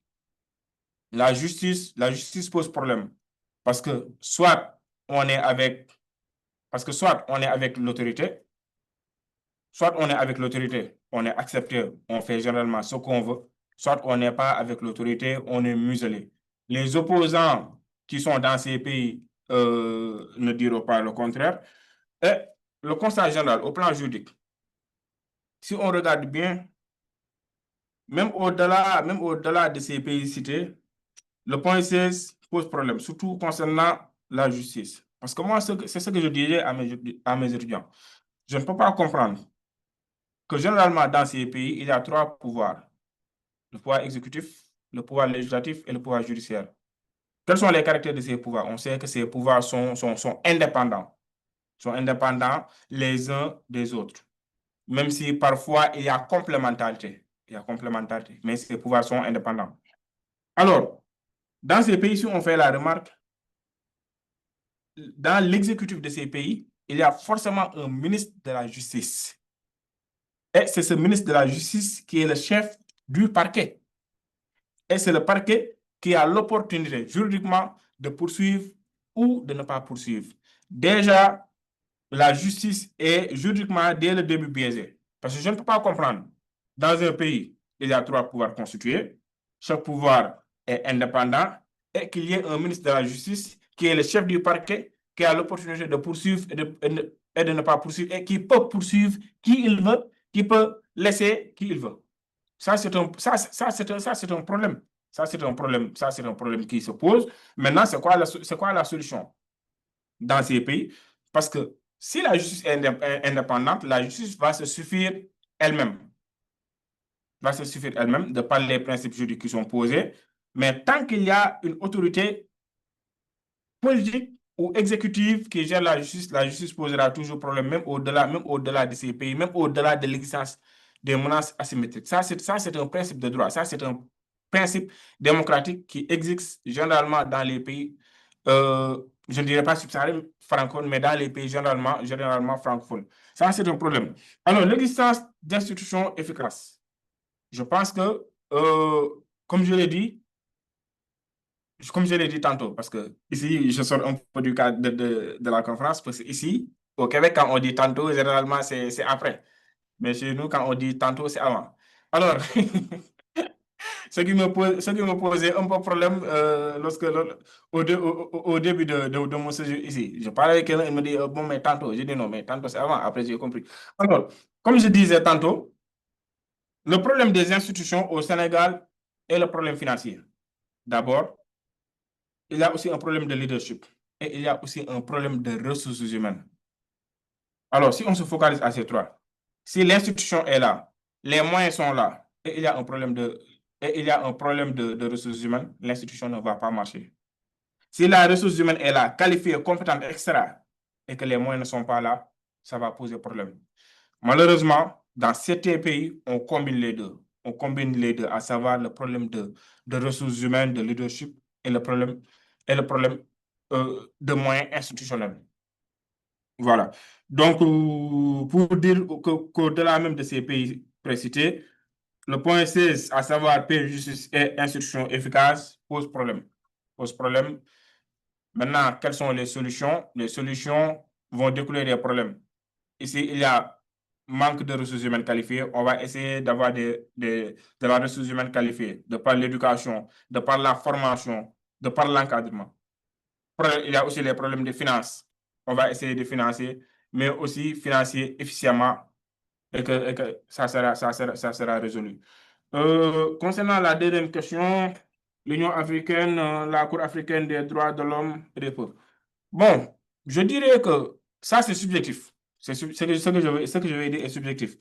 la justice pose problème. Parce que soit on est avec l'autorité, soit on est avec l'autorité, on est accepté, on fait généralement ce qu'on veut, soit on n'est pas avec l'autorité, on est muselé. Les opposants qui sont dans ces pays ne diront pas le contraire. Et le constat général, au plan juridique, si on regarde bien, même au-delà de ces pays cités, le point 16 pose problème, surtout concernant la justice. Parce que moi, c'est ce que je dirais à mes étudiants. Je ne peux pas comprendre que généralement dans ces pays, il y a 3 pouvoirs. Le pouvoir exécutif, le pouvoir législatif et le pouvoir judiciaire. Quels sont les caractères de ces pouvoirs? On sait que ces pouvoirs sont indépendants. Sont indépendants les uns des autres. Même si parfois il y a complémentarité. Il y a complémentarité, mais ces pouvoirs sont indépendants. Alors, dans ces pays, si on fait la remarque, dans l'exécutif de ces pays, il y a forcément un ministre de la Justice. Et c'est ce ministre de la Justice qui est le chef du parquet. Et c'est le parquet qui a l'opportunité juridiquement de poursuivre ou de ne pas poursuivre. Déjà, la justice est juridiquement dès le début biaisée. Parce que je ne peux pas comprendre. Dans un pays, il y a 3 pouvoirs constitués. Chaque pouvoir est indépendant et qu'il y ait un ministre de la Justice qui est le chef du parquet, qui a l'opportunité de poursuivre et de ne pas poursuivre et qui peut poursuivre qui il veut, qui peut laisser qui il veut. Ça, c'est un problème. Ça, c'est un problème qui se pose. Maintenant, c'est quoi la solution dans ces pays? Parce que si la justice est indépendante, la justice va se suffire elle-même. De par les principes juridiques qui sont posés. Mais tant qu'il y a une autorité politique ou exécutive qui gère la justice posera toujours problème, même au-delà de ces pays, même au-delà de l'existence des menaces asymétriques. Ça, c'est un principe de droit. Ça, c'est un principe démocratique qui existe généralement dans les pays, je ne dirais pas subsahariens francophones, mais dans les pays généralement francophones. Ça, c'est un problème. Alors, l'existence d'institutions efficaces. Je pense que, comme je l'ai dit tantôt, parce que ici, je sors un peu du cadre de la conférence, parce que ici, au Québec, quand on dit tantôt, généralement, c'est après. Mais chez nous, quand on dit tantôt, c'est avant. Alors, ce qui me posait un peu problème au début de mon séjour ici. Je parlais avec quelqu'un, il me dit, bon, mais tantôt. J'ai dit non, mais tantôt, c'est avant. Après, j'ai compris. Alors, comme je disais tantôt, le problème des institutions au Sénégal est le problème financier. D'abord, il y a aussi un problème de leadership et il y a aussi un problème de ressources humaines. Alors, si on se focalise à ces 3, si l'institution est là, les moyens sont là et il y a un problème de ressources humaines, l'institution ne va pas marcher. Si la ressource humaine est là, qualifiée, compétente, etc., et que les moyens ne sont pas là, ça va poser problème. Malheureusement, dans certains pays, on combine les deux. On combine les deux, à savoir le problème de ressources humaines, de leadership et le problème de moyens institutionnels. Voilà. Donc, pour dire qu'au-delà même de ces pays précités, le point 16, à savoir paix, justice et institutions efficaces, pose problème. Maintenant, quelles sont les solutions? Les solutions vont découler des problèmes. Ici, il y a manque de ressources humaines qualifiées. On va essayer d'avoir de la ressource humaine qualifiée, de par l'éducation, de par la formation, de par l'encadrement. Il y a aussi les problèmes de finances. On va essayer de financer, mais aussi financer efficacement et que ça sera résolu. Concernant la deuxième question, l'Union africaine, la Cour africaine des droits de l'homme et des peuples. Bon, je dirais que Ça, c'est subjectif. Ce que je vais dire est subjectif.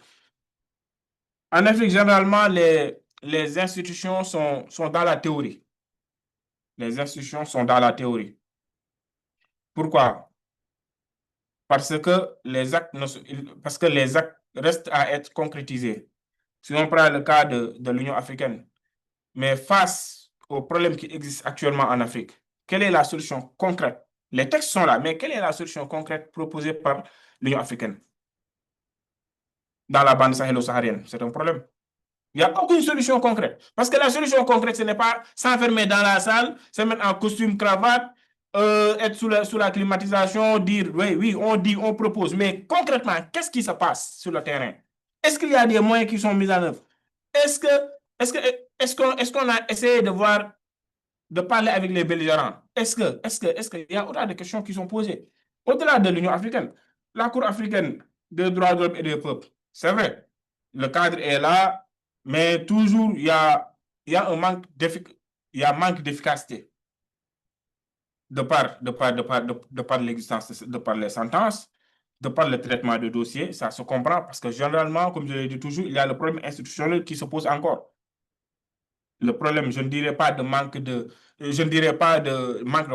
En Afrique, généralement, les institutions sont dans la théorie. Les institutions sont dans la théorie. Pourquoi? Parce que parce que les actes restent à être concrétisés. Si on prend le cas de l'Union africaine, mais face aux problèmes qui existent actuellement en Afrique, quelle est la solution concrète? Les textes sont là, mais quelle est la solution concrète proposée par l'Union africaine dans la bande sahélo-saharienne? C'est un problème. Il n'y a aucune solution concrète. Parce que la solution concrète, ce n'est pas s'enfermer dans la salle, se mettre en costume, cravate, être sous la climatisation, dire oui, on dit, on propose. Mais concrètement, qu'est-ce qui se passe sur le terrain? Est-ce qu'il y a des moyens qui sont mis en œuvre? Est-ce qu'on a essayé de parler avec les belligérants? Est-ce qu'il y a autant de questions qui sont posées? Au-delà de l'Union africaine, la Cour africaine des droits de l'homme et des peuples, c'est vrai, le cadre est là, mais toujours il y a un manque d'efficacité de par l'existence, de par les sentences, de par le traitement de dossiers. Ça se comprend parce que généralement, comme je l'ai dit toujours, il y a le problème institutionnel qui se pose encore. Le problème, je ne dirais pas de manque de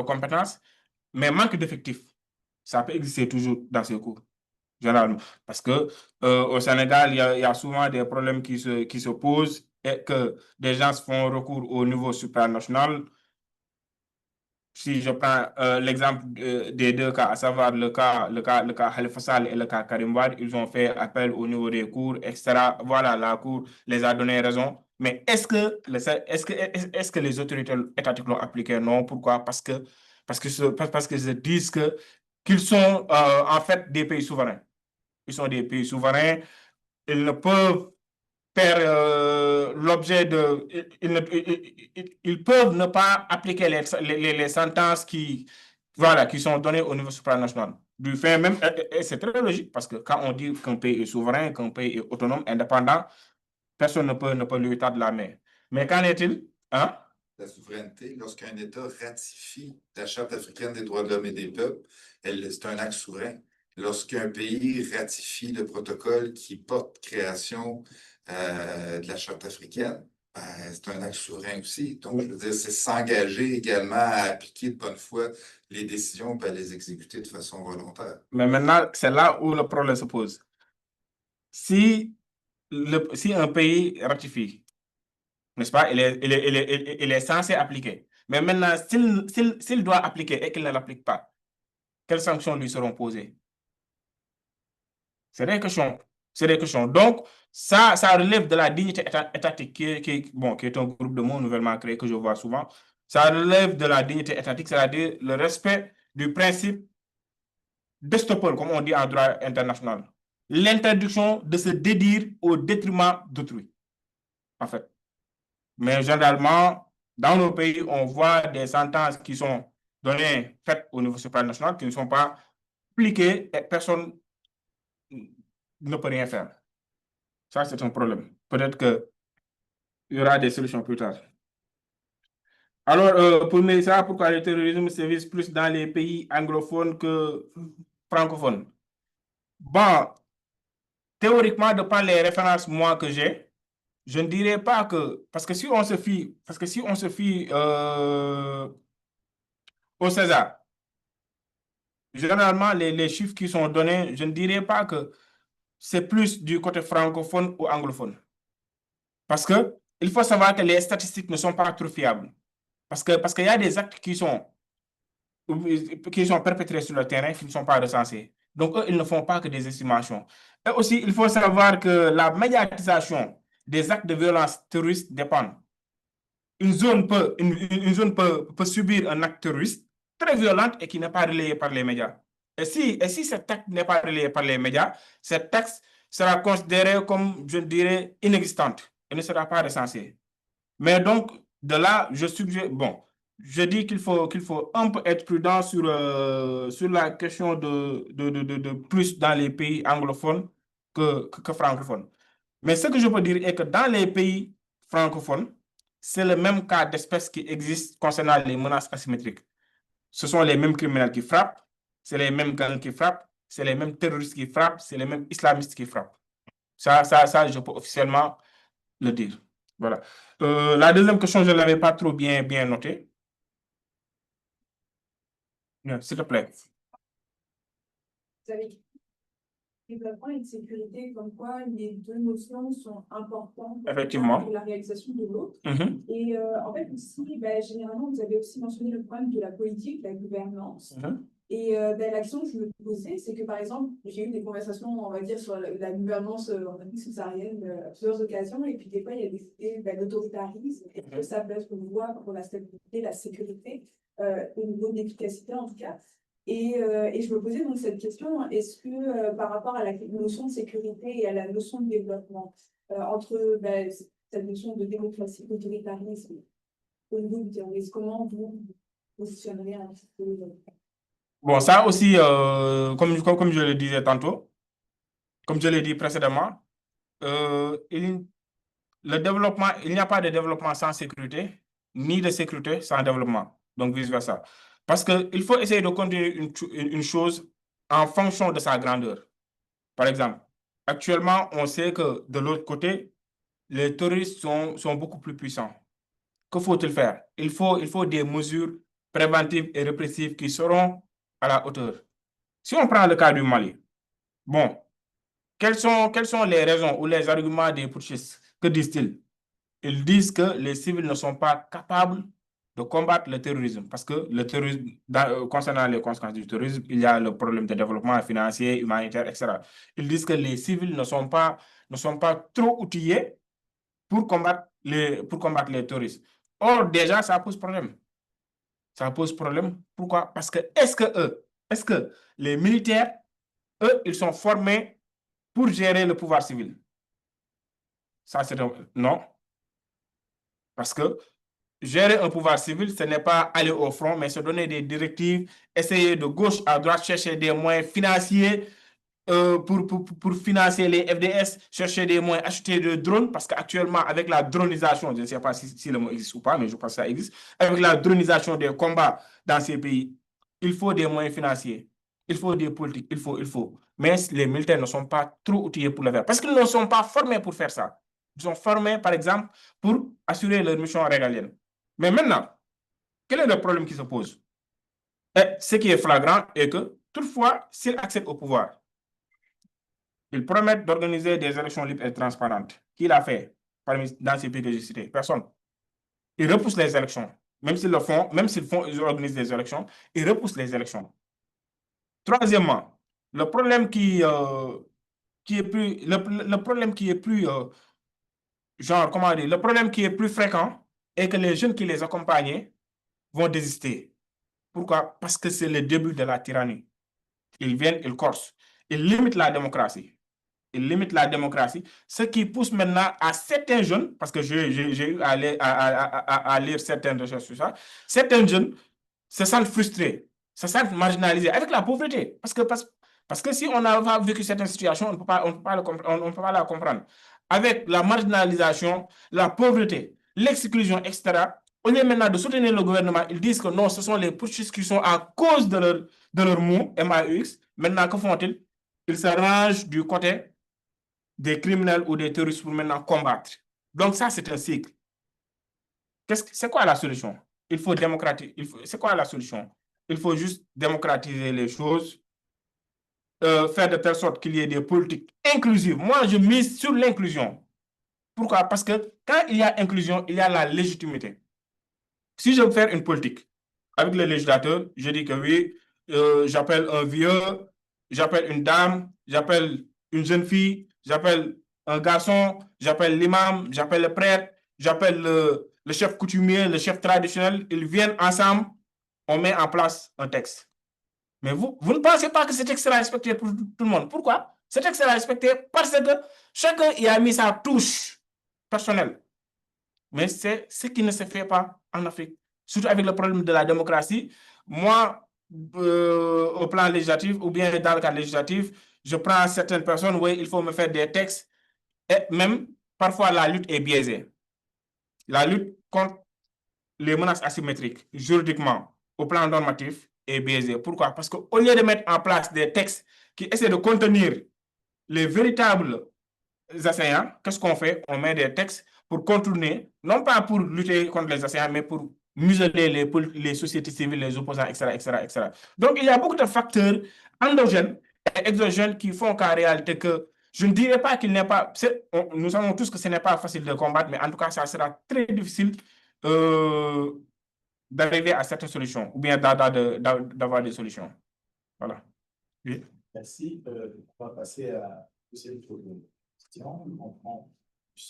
compétences, mais manque d'effectifs. Ça peut exister toujours dans ces cours, généralement. Parce que au Sénégal, il y a souvent des problèmes qui se posent et que des gens font recours au niveau supranational. Si je prends l'exemple des deux cas, à savoir le cas Khalifa Sall et le cas Karim Wade, ils ont fait appel au niveau des cours, etc. Voilà, la cour les a donné raison. Mais est-ce que les autorités étatiques l'ont appliqué? Non. Pourquoi? Parce qu'ils se disent qu'ils sont en fait des pays souverains. Ils sont des pays souverains. Ils ne peuvent faire l'objet de... Ils peuvent ne pas appliquer les sentences qui sont données au niveau supranational. Du fait même, et c'est très logique parce que quand on dit qu'un pays est souverain, qu'un pays est autonome, indépendant, personne ne peut lui tendre la main. Mais qu'en est-il? Hein? La souveraineté, lorsqu'un État ratifie la Charte africaine des droits de l'homme et des peuples, c'est un acte souverain. Lorsqu'un pays ratifie le protocole qui porte création de la Charte africaine, c'est un acte souverain aussi. Donc, je veux dire, c'est s'engager également à appliquer de bonne foi les décisions et à les exécuter de façon volontaire. Mais maintenant, c'est là où le problème se pose. Si un pays ratifie, n'est-ce pas, il est censé appliquer. Mais maintenant, s'il doit appliquer et qu'il ne l'applique pas, quelles sanctions lui seront posées? C'est des questions. Donc, ça relève de la dignité étatique, qui est un groupe de mots nouvellement créé que je vois souvent. Ça relève de la dignité étatique, c'est-à-dire le respect du principe d'estoppel, comme on dit en droit international. L'interdiction de se dédire au détriment d'autrui, en fait. Mais généralement, dans nos pays, on voit des sentences qui sont données, faites au niveau supranational, qui ne sont pas appliquées et personne ne peut rien faire. Ça, c'est un problème. Peut-être qu'il y aura des solutions plus tard. Alors, pour Mélissa, pourquoi le terrorisme sévit plus dans les pays anglophones que francophones? Bon, théoriquement, de par les références moi que j'ai, je ne dirais pas que... Parce que si on se fie au César, généralement, les chiffres qui sont donnés, je ne dirais pas que c'est plus du côté francophone ou anglophone. Parce qu'il faut savoir que les statistiques ne sont pas trop fiables. Parce qu'il y a des actes qui sont perpétrés sur le terrain qui ne sont pas recensés. Donc, eux, ils ne font pas que des estimations. Et aussi, il faut savoir que la médiatisation des actes de violence terroriste dépend. Une zone peut subir un acte terroriste très violent et qui n'est pas relayé par les médias. Et si cet acte n'est pas relayé par les médias, cet acte sera considéré comme, je dirais, inexistante et ne sera pas recensé. Mais donc, de là, je dis qu'il faut un peu être prudent sur la question de plus dans les pays anglophones que francophones. Mais ce que je peux dire est que dans les pays francophones, c'est le même cas d'espèce qui existe concernant les menaces asymétriques. Ce sont les mêmes criminels qui frappent, c'est les mêmes gangs qui frappent, c'est les mêmes terroristes qui frappent, c'est les mêmes islamistes qui frappent. Ça, je peux officiellement le dire. Voilà. La deuxième question, je ne l'avais pas trop bien notée. S'il te plaît. Vous avez dit développement et de sécurité, comme quoi les deux notions sont importantes Effectivement. pour la réalisation de l'autre. Mhm. Et en fait, ici, généralement, vous avez aussi mentionné le problème de la politique, de la gouvernance. Mhm. Et la question que je me posais, c'est que par exemple, j'ai eu des conversations, on va dire, sur la gouvernance en Afrique subsaharienne à plusieurs occasions, et puis des fois, il y a des idées d'autoritarisme, et que ça peut être une voie pour la stabilité, la sécurité, au niveau de l'efficacité en tout cas. Et je me posais donc cette question, est-ce que par rapport à la notion de sécurité et à la notion de développement, entre cette notion de démocratie, d'autoritarisme, au niveau du terrorisme, comment vous positionneriez un petit peu Bon, ça aussi, comme je le disais tantôt, comme je l'ai dit précédemment, le développement, il n'y a pas de développement sans sécurité, ni de sécurité sans développement, donc vice-versa. Parce qu'il faut essayer de continuer une chose en fonction de sa grandeur. Par exemple, actuellement, on sait que de l'autre côté, les terroristes sont beaucoup plus puissants. Que faut-il faire? Il faut des mesures préventives et répressives qui seront à la hauteur. Si on prend le cas du Mali, bon, quelles sont les raisons ou les arguments des putschistes? Que disent-ils? Ils disent que les civils ne sont pas capables de combattre le terrorisme parce que le terrorisme, concernant les conséquences du terrorisme, il y a le problème de développement financier, humanitaire, etc. Ils disent que les civils ne sont pas trop outillés pour combattre les terroristes. Or, déjà, ça pose problème. Ça pose problème. Pourquoi? Parce que est-ce que les militaires, eux, ils sont formés pour gérer le pouvoir civil? Ça, c'est non. Parce que gérer un pouvoir civil, ce n'est pas aller au front, mais se donner des directives, essayer de gauche à droite, chercher des moyens financiers pour financer les FDS, chercher des moyens, acheter des drones, parce qu'actuellement, avec la dronisation, je ne sais pas si le mot existe ou pas, mais je pense que ça existe, avec la dronisation des combats dans ces pays, il faut des moyens financiers, il faut des politiques, il faut. Mais les militaires ne sont pas trop outillés pour le faire, parce qu'ils ne sont pas formés pour faire ça. Ils sont formés, par exemple, pour assurer leur mission régalienne. Mais maintenant, quel est le problème qui se pose? Et ce qui est flagrant est que, toutefois, s'ils accèdent au pouvoir, ils promettent d'organiser des élections libres et transparentes. Qui l'a fait dans ces pays que j'ai cités? Personne. Ils repoussent les élections. Même s'ils le font, ils organisent des élections, ils repoussent les élections. Troisièmement, le problème qui est plus, genre, comment dire, le problème qui est plus fréquent est que les jeunes qui les accompagnaient vont désister. Pourquoi? Parce que c'est le début de la tyrannie. Ils viennent, ils corsent. Ils limitent la démocratie. Ce qui pousse maintenant à certains jeunes, parce que j'ai eu à lire certaines recherches sur ça, certains jeunes se sentent frustrés, se sentent marginalisés avec la pauvreté. Parce que si on n'a vécu certaines situations, on ne peut pas la comprendre. Avec la marginalisation, la pauvreté, l'exclusion, etc., au lieu maintenant de soutenir le gouvernement, ils disent que non, ce sont les putschistes qui sont à cause de leur mot, MAUX. Maintenant, que font-ils? Ils se rangent du côté des criminels ou des terroristes pour maintenant combattre. Donc ça, c'est un cycle. C'est quoi la solution? Il faut démocratiser. C'est quoi la solution? Il faut juste démocratiser les choses, faire de telle sorte qu'il y ait des politiques inclusives. Moi, je mise sur l'inclusion. Pourquoi? Parce que quand il y a inclusion, il y a la légitimité. Si je veux faire une politique avec le législateur, je dis que oui, j'appelle un vieux, j'appelle une dame, j'appelle une jeune fille, j'appelle un garçon, j'appelle l'imam, j'appelle le prêtre, j'appelle le chef coutumier, le chef traditionnel. Ils viennent ensemble, on met en place un texte. Mais vous ne pensez pas que ce texte sera respecté pour tout le monde. Pourquoi? Ce texte sera respecté parce que chacun y a mis sa touche personnelle. Mais c'est ce qui ne se fait pas en Afrique. Surtout avec le problème de la démocratie. Moi, au plan législatif ou bien dans le cadre législatif, je prends certaines personnes où il faut me faire des textes et même parfois la lutte est biaisée. La lutte contre les menaces asymétriques, juridiquement, au plan normatif, est biaisée. Pourquoi? Parce qu'au lieu de mettre en place des textes qui essaie de contenir les véritables assaillants, qu'est-ce qu'on fait? On met des textes pour contourner, non pas pour lutter contre les assaillants, mais pour museler les sociétés civiles, les opposants, etc., etc., etc. Donc, il y a beaucoup de facteurs endogènes et exogènes qui font qu'en réalité, que je ne dirais pas qu'il n'est pas... Nous savons tous que ce n'est pas facile de combattre, mais en tout cas, ça sera très difficile d'arriver à cette solution, ou bien d'avoir des solutions. Voilà. Oui. Merci. On va passer à deuxième tour de questions. On prend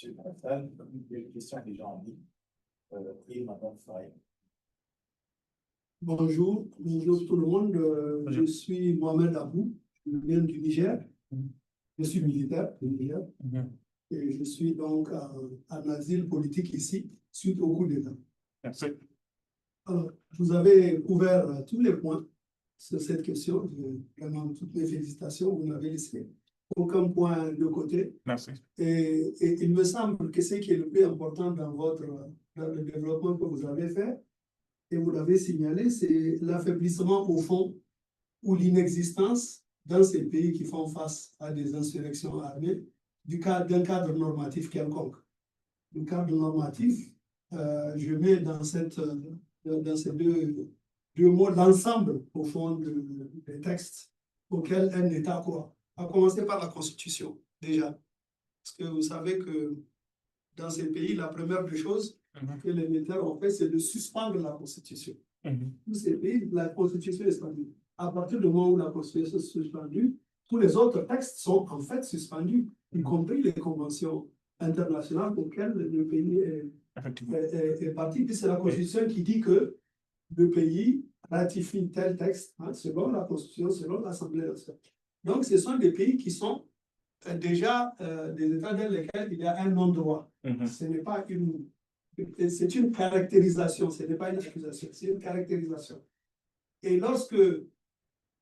M. Nathan, une question déjà en ligne. Et Mme Faye. Bonjour tout le monde. Je suis Mohamed Abou, je viens du Niger. Je suis militaire du Niger. Et je suis donc en asile politique ici, suite au coup d'État. Merci. Alors, vous avez couvert tous les points sur cette question. Vraiment, toutes mes félicitations, vous n'avez laissé aucun point de côté. Merci. Et il me semble que ce qui est le plus important dans le développement que vous avez fait, et vous l'avez signalé, c'est l'affaiblissement au fond ou l'inexistence dans ces pays qui font face à des insurrections armées d'un cadre normatif quelconque. Le cadre normatif, je mets dans ces deux mots l'ensemble au fond des textes auxquels un État croit. À commencer par la Constitution, déjà. Parce que vous savez que dans ces pays, la première des choses que les militaires ont fait, c'est de suspendre la Constitution. Tous ces pays, la Constitution est suspendue. À partir du moment où la Constitution est suspendue, tous les autres textes sont en fait suspendus, y compris les conventions internationales auxquelles le pays est parti. Puis c'est la Constitution qui dit que le pays ratifie tel texte selon la Constitution, selon l'Assemblée nationale. Donc, ce sont des pays qui sont déjà des États dans lesquels il y a un non-droit. Ce n'est pas c'est une caractérisation, ce n'est pas une accusation, c'est une caractérisation. Et lorsque,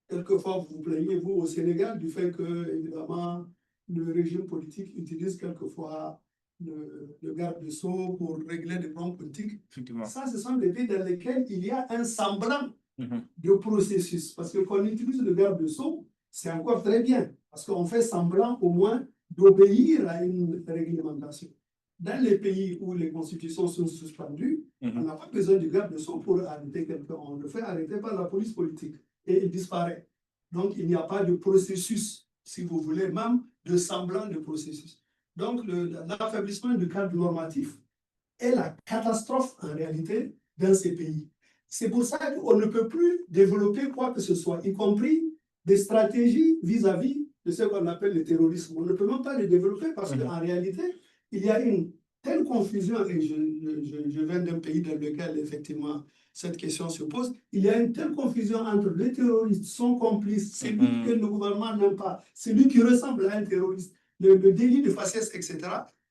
quelquefois, vous vous plaignez, vous, au Sénégal, du fait que, évidemment, le régime politique utilise quelquefois le garde de sceaux pour régler des problèmes politiques, ça, ce sont des pays dans lesquels il y a un semblant de processus. Parce que quand on utilise le garde de sceaux, c'est encore très bien, parce qu'on fait semblant au moins d'obéir à une réglementation. Dans les pays où les constitutions sont suspendues, on n'a pas besoin du garde de sceaux pour arrêter quelqu'un. On le fait arrêter par la police politique et il disparaît. Donc, il n'y a pas de processus, si vous voulez, même de semblant de processus. Donc, l'affaiblissement du cadre normatif est la catastrophe en réalité dans ces pays. C'est pour ça qu'on ne peut plus développer quoi que ce soit, y compris des stratégies vis-à-vis de ce qu'on appelle le terrorisme. On ne peut même pas les développer parce qu'en réalité, il y a une telle confusion, et je viens d'un pays dans lequel effectivement cette question se pose, il y a une telle confusion entre les terroristes, son complice, celui que le gouvernement n'aime pas, celui qui ressemble à un terroriste, le délit de faciès, etc.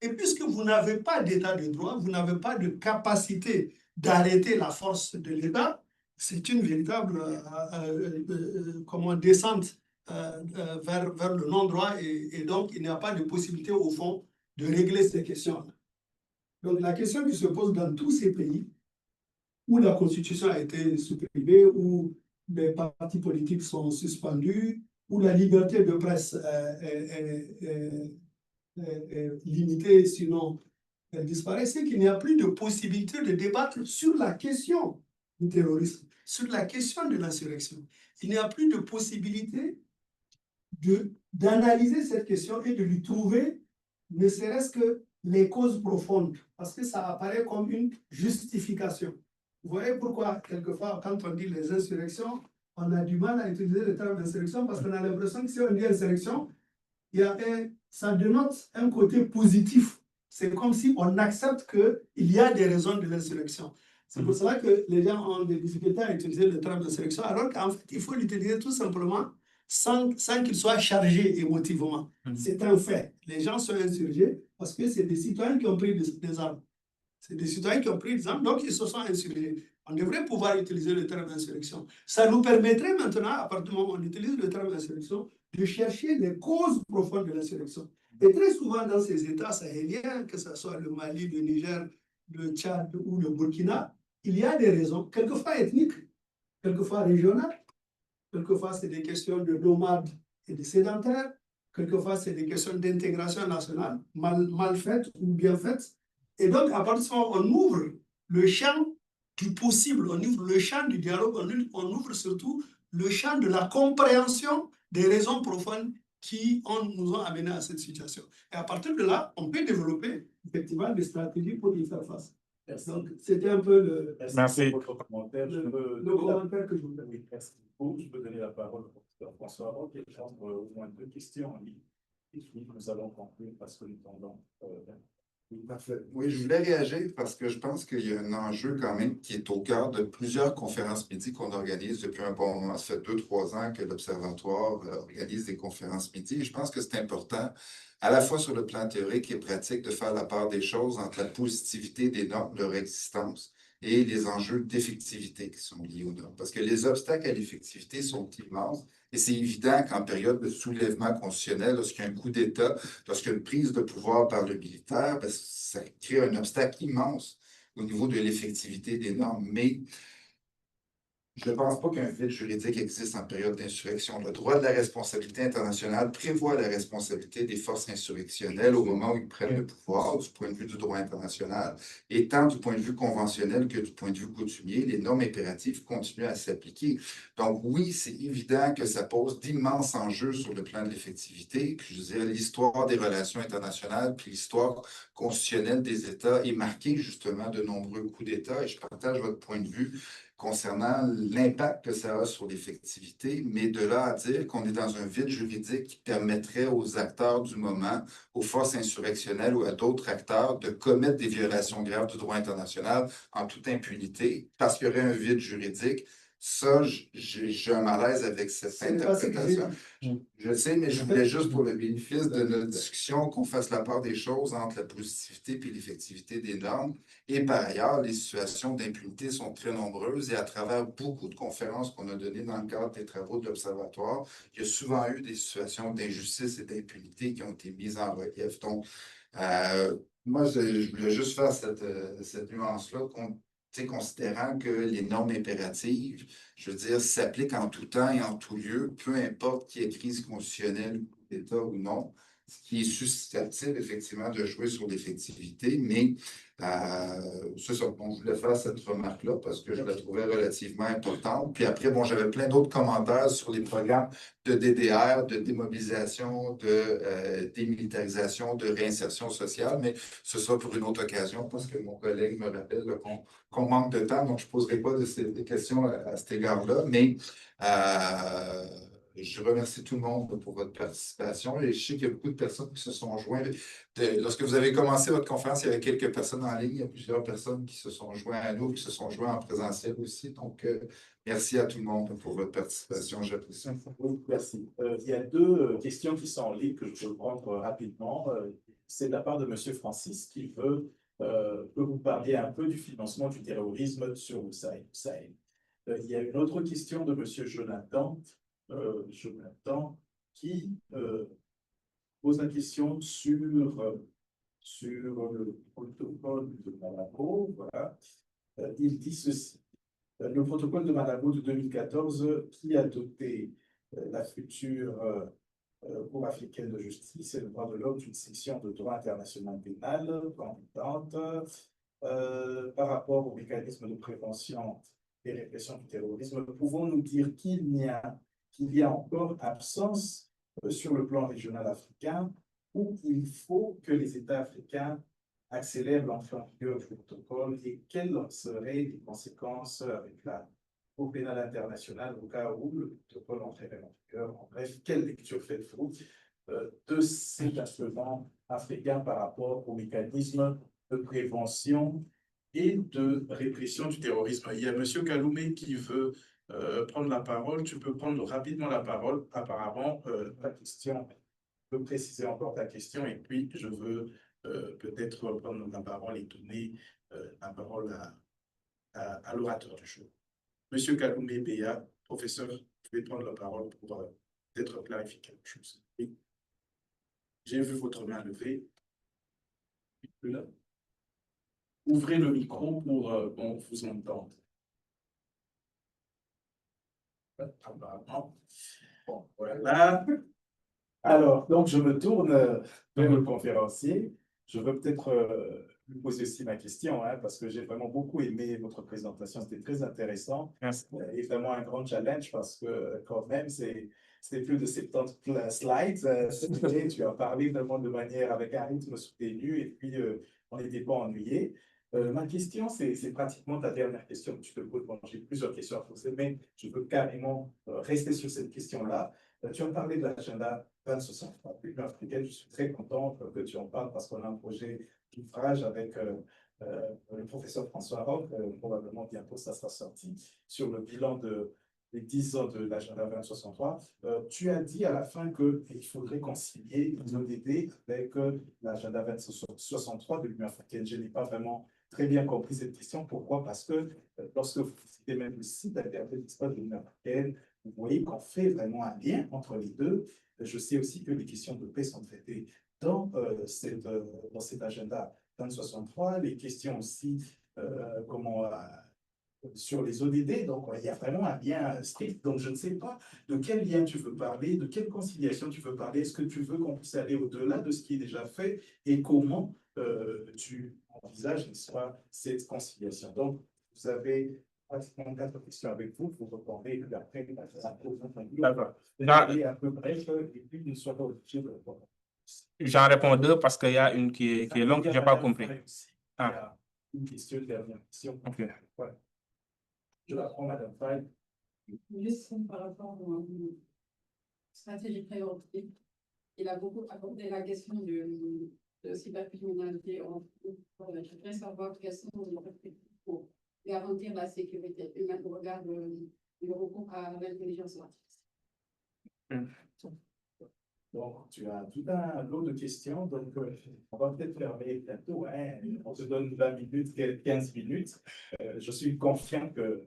Et puisque vous n'avez pas d'état de droit, vous n'avez pas de capacité d'arrêter la force de l'État, c'est une véritable descente vers le non-droit et donc il n'y a pas de possibilité au fond de régler ces questions-là. Donc la question qui se pose dans tous ces pays où la Constitution a été supprimée, où les partis politiques sont suspendus, où la liberté de presse est limitée, sinon elle disparaît, c'est qu'il n'y a plus de possibilité de débattre sur la question du terrorisme, sur la question de l'insurrection. Il n'y a plus de possibilité d'analyser cette question et de lui trouver ne serait-ce que les causes profondes, parce que ça apparaît comme une justification. Vous voyez pourquoi, quelquefois, quand on dit les insurrections, on a du mal à utiliser le terme d'insurrection parce qu'on a l'impression que si on dit insurrection, ça dénote un côté positif. C'est comme si on accepte qu'il y a des raisons de l'insurrection. C'est pour cela que les gens ont des difficultés à utiliser le terme d'insurrection, alors qu'en fait, il faut l'utiliser tout simplement sans qu'il soit chargé émotivement. C'est un fait. Les gens sont insurgés parce que c'est des citoyens qui ont pris des armes. C'est des citoyens qui ont pris des armes, donc ils se sont insurgés. On devrait pouvoir utiliser le terme d'insurrection. Ça nous permettrait maintenant, à partir du moment où on utilise le terme d'insurrection, de chercher les causes profondes de l'insurrection. Et très souvent dans ces États sahéliens, que ce soit le Mali, le Niger, le Tchad ou le Burkina, il y a des raisons, quelquefois ethniques, quelquefois régionales, quelquefois c'est des questions de nomades et des sédentaires. Quelquefois, c'est des questions d'intégration nationale mal faites ou bien faites. Et donc, à partir de ce moment, on ouvre le champ du possible, on ouvre le champ du dialogue, on ouvre surtout le champ de la compréhension des raisons profondes qui nous ont amenés à cette situation. Et à partir de là, on peut développer effectivement des stratégies pour y faire face. Merci. Donc, c'était un peu le Merci. Pour votre commentaire. le commentaire que je voulais. Oui, merci beaucoup. Je peux donner la parole au professeur François Roch, qui est au moins 2 questions en ligne. Et puis, nous allons conclure parce que nous tendons. Parfait. Oui, je voulais réagir parce que je pense qu'il y a un enjeu quand même qui est au cœur de plusieurs conférences midi qu'on organise depuis un bon moment. Ça fait 2-3 ans que l'Observatoire organise des conférences midi. Et je pense que c'est important, à la fois sur le plan théorique et pratique, de faire la part des choses entre la positivité des normes, leur existence, et les enjeux d'effectivité qui sont liés aux normes. Parce que les obstacles à l'effectivité sont immenses. Et c'est évident qu'en période de soulèvement constitutionnel, lorsqu'il y a un coup d'État, lorsqu'il y a une prise de pouvoir par le militaire, ben, ça crée un obstacle immense au niveau de l'effectivité des normes. Mais je ne pense pas qu'un vide juridique existe en période d'insurrection. Le droit de la responsabilité internationale prévoit la responsabilité des forces insurrectionnelles au moment où ils prennent le pouvoir, du point de vue du droit international. Et tant du point de vue conventionnel que du point de vue coutumier, les normes impératives continuent à s'appliquer. Donc oui, c'est évident que ça pose d'immenses enjeux sur le plan de l'effectivité. Puis je veux dire, l'histoire des relations internationales, puis l'histoire constitutionnelle des États est marquée justement de nombreux coups d'État. Et je partage votre point de vue concernant l'impact que ça a sur l'effectivité, mais de là à dire qu'on est dans un vide juridique qui permettrait aux acteurs du moment, aux forces insurrectionnelles ou à d'autres acteurs de commettre des violations graves du droit international en toute impunité, parce qu'il y aurait un vide juridique. Ça, j'ai un malaise avec cette interprétation. Je sais, mais je voulais juste, pour le bénéfice de notre discussion, qu'on fasse la part des choses entre la positivité et l'effectivité des normes. Et par ailleurs, les situations d'impunité sont très nombreuses et à travers beaucoup de conférences qu'on a données dans le cadre des travaux de l'Observatoire, il y a souvent eu des situations d'injustice et d'impunité qui ont été mises en relief. Donc, moi, je voulais juste faire cette nuance-là, considérant que les normes impératives, je veux dire, s'appliquent en tout temps et en tout lieu, peu importe qu'il y ait crise constitutionnelle, d'État ou non, ce qui est susceptible effectivement de jouer sur l'effectivité, mais c'est ça. Bon, je voulais faire cette remarque-là parce que je la trouvais relativement importante. Puis après, bon, j'avais plein d'autres commentaires sur les programmes de DDR, de démobilisation, de démilitarisation, de réinsertion sociale, mais ce sera pour une autre occasion parce que mon collègue me rappelle qu'on manque de temps, donc je ne poserai pas de questions à cet égard-là, mais je remercie tout le monde pour votre participation et je sais qu'il y a beaucoup de personnes qui se sont jointes. Lorsque vous avez commencé votre conférence, il y avait quelques personnes en ligne, il y a plusieurs personnes qui se sont jointes à nous, qui se sont jointes en présentiel aussi. Donc, merci à tout le monde pour votre participation, j'apprécie. Oui, merci. Il y a 2 questions qui sont en ligne que je peux prendre rapidement. C'est de la part de M. Francis qui veut que vous parliez un peu du financement du terrorisme sur le Sahel. Il y a une autre question de M. Jonathan qui pose la question sur le protocole de Malabo. Voilà. Il dit ceci. Le protocole de Malabo de 2014 qui a doté la future Cour africaine de justice et le droit de l'homme d'une section de droit international pénal compétente par rapport au mécanisme de prévention et répression du terrorisme. Pouvons-nous dire qu'il y a encore absence sur le plan régional africain où il faut que les États africains accélèrent l'entrée en vigueur du protocole et quelles seraient les conséquences avec la Cour pénale internationale au cas où le protocole entrerait en vigueur? En bref, quelle lecture faites-vous de cet instrument africain par rapport au mécanisme de prévention et de répression du terrorisme? Il y a M. Kaloumé qui veut prendre la parole. Tu peux prendre rapidement la parole. Apparemment, ta question, je peux préciser encore ta question et puis je veux peut-être prendre la parole et donner la parole à l'orateur du jour. Monsieur Kaloumé Béa, professeur, je vais prendre la parole pour peut-être clarifier quelque chose. Oui. J'ai vu votre main levée. Là. Ouvrez le micro pour qu'on vous entende. Apparemment. Bon, voilà. Alors, donc, je me tourne vers le conférencier. Je veux peut-être lui poser aussi ma question, hein, parce que j'ai vraiment beaucoup aimé votre présentation. C'était très intéressant. Merci. Et vraiment un grand challenge parce que quand même, c'est plus de 70 slides. Et tu as parlé vraiment de manière avec un rythme soutenu et puis on n'était pas ennuyé. Ma question, c'est pratiquement ta dernière question que tu te poses. Bon, j'ai plusieurs questions à poser, mais je veux carrément rester sur cette question-là. Tu as parlé de l'agenda 2063 de l'Union africaine. Je suis très content que tu en parles parce qu'on a un projet d'ouvrage avec le professeur François Roch. Probablement bientôt, ça sera sorti sur le bilan des 10 ans de l'agenda 2063. Tu as dit à la fin qu'il faudrait concilier l'ODD avec l'agenda 2063 de l'Union africaine. Je n'ai pas vraiment très bien compris cette question. Pourquoi? Parce que lorsque vous visitez même le site internet de l'Union africaine, vous voyez qu'on fait vraiment un lien entre les deux. Je sais aussi que les questions de paix sont traitées dans cet agenda 2063, les questions aussi sur les ODD. Donc, il y a vraiment un lien strict. Donc, je ne sais pas de quel lien tu veux parler, de quelle conciliation tu veux parler. Est-ce que tu veux qu'on puisse aller au-delà de ce qui est déjà fait et comment tu envisages, n'est-ce pas, cette conciliation? Donc, vous avez pratiquement 4 questions avec vous. Vous répondez et puis après, D'accord. un peu bref et puis ne sois pas obligé de répondre. J'en réponds 2 parce qu'il y a une qui est longue, que je n'ai pas compris. Il y a une question, une dernière question. Ok. Ouais. Je la prends, Madame Faye. Juste par rapport aux stratégies préemptives, il a beaucoup abordé la question de cybercriminalité. Je voudrais savoir quelles sont les perspectives pour garantir la sécurité humaine au regard du recours à l'intelligence artificielle. Donc, tu as tout un lot de questions. Donc, on va peut-être fermer bientôt. Hein. On te donne 20 minutes, 15 minutes. Je suis confiant que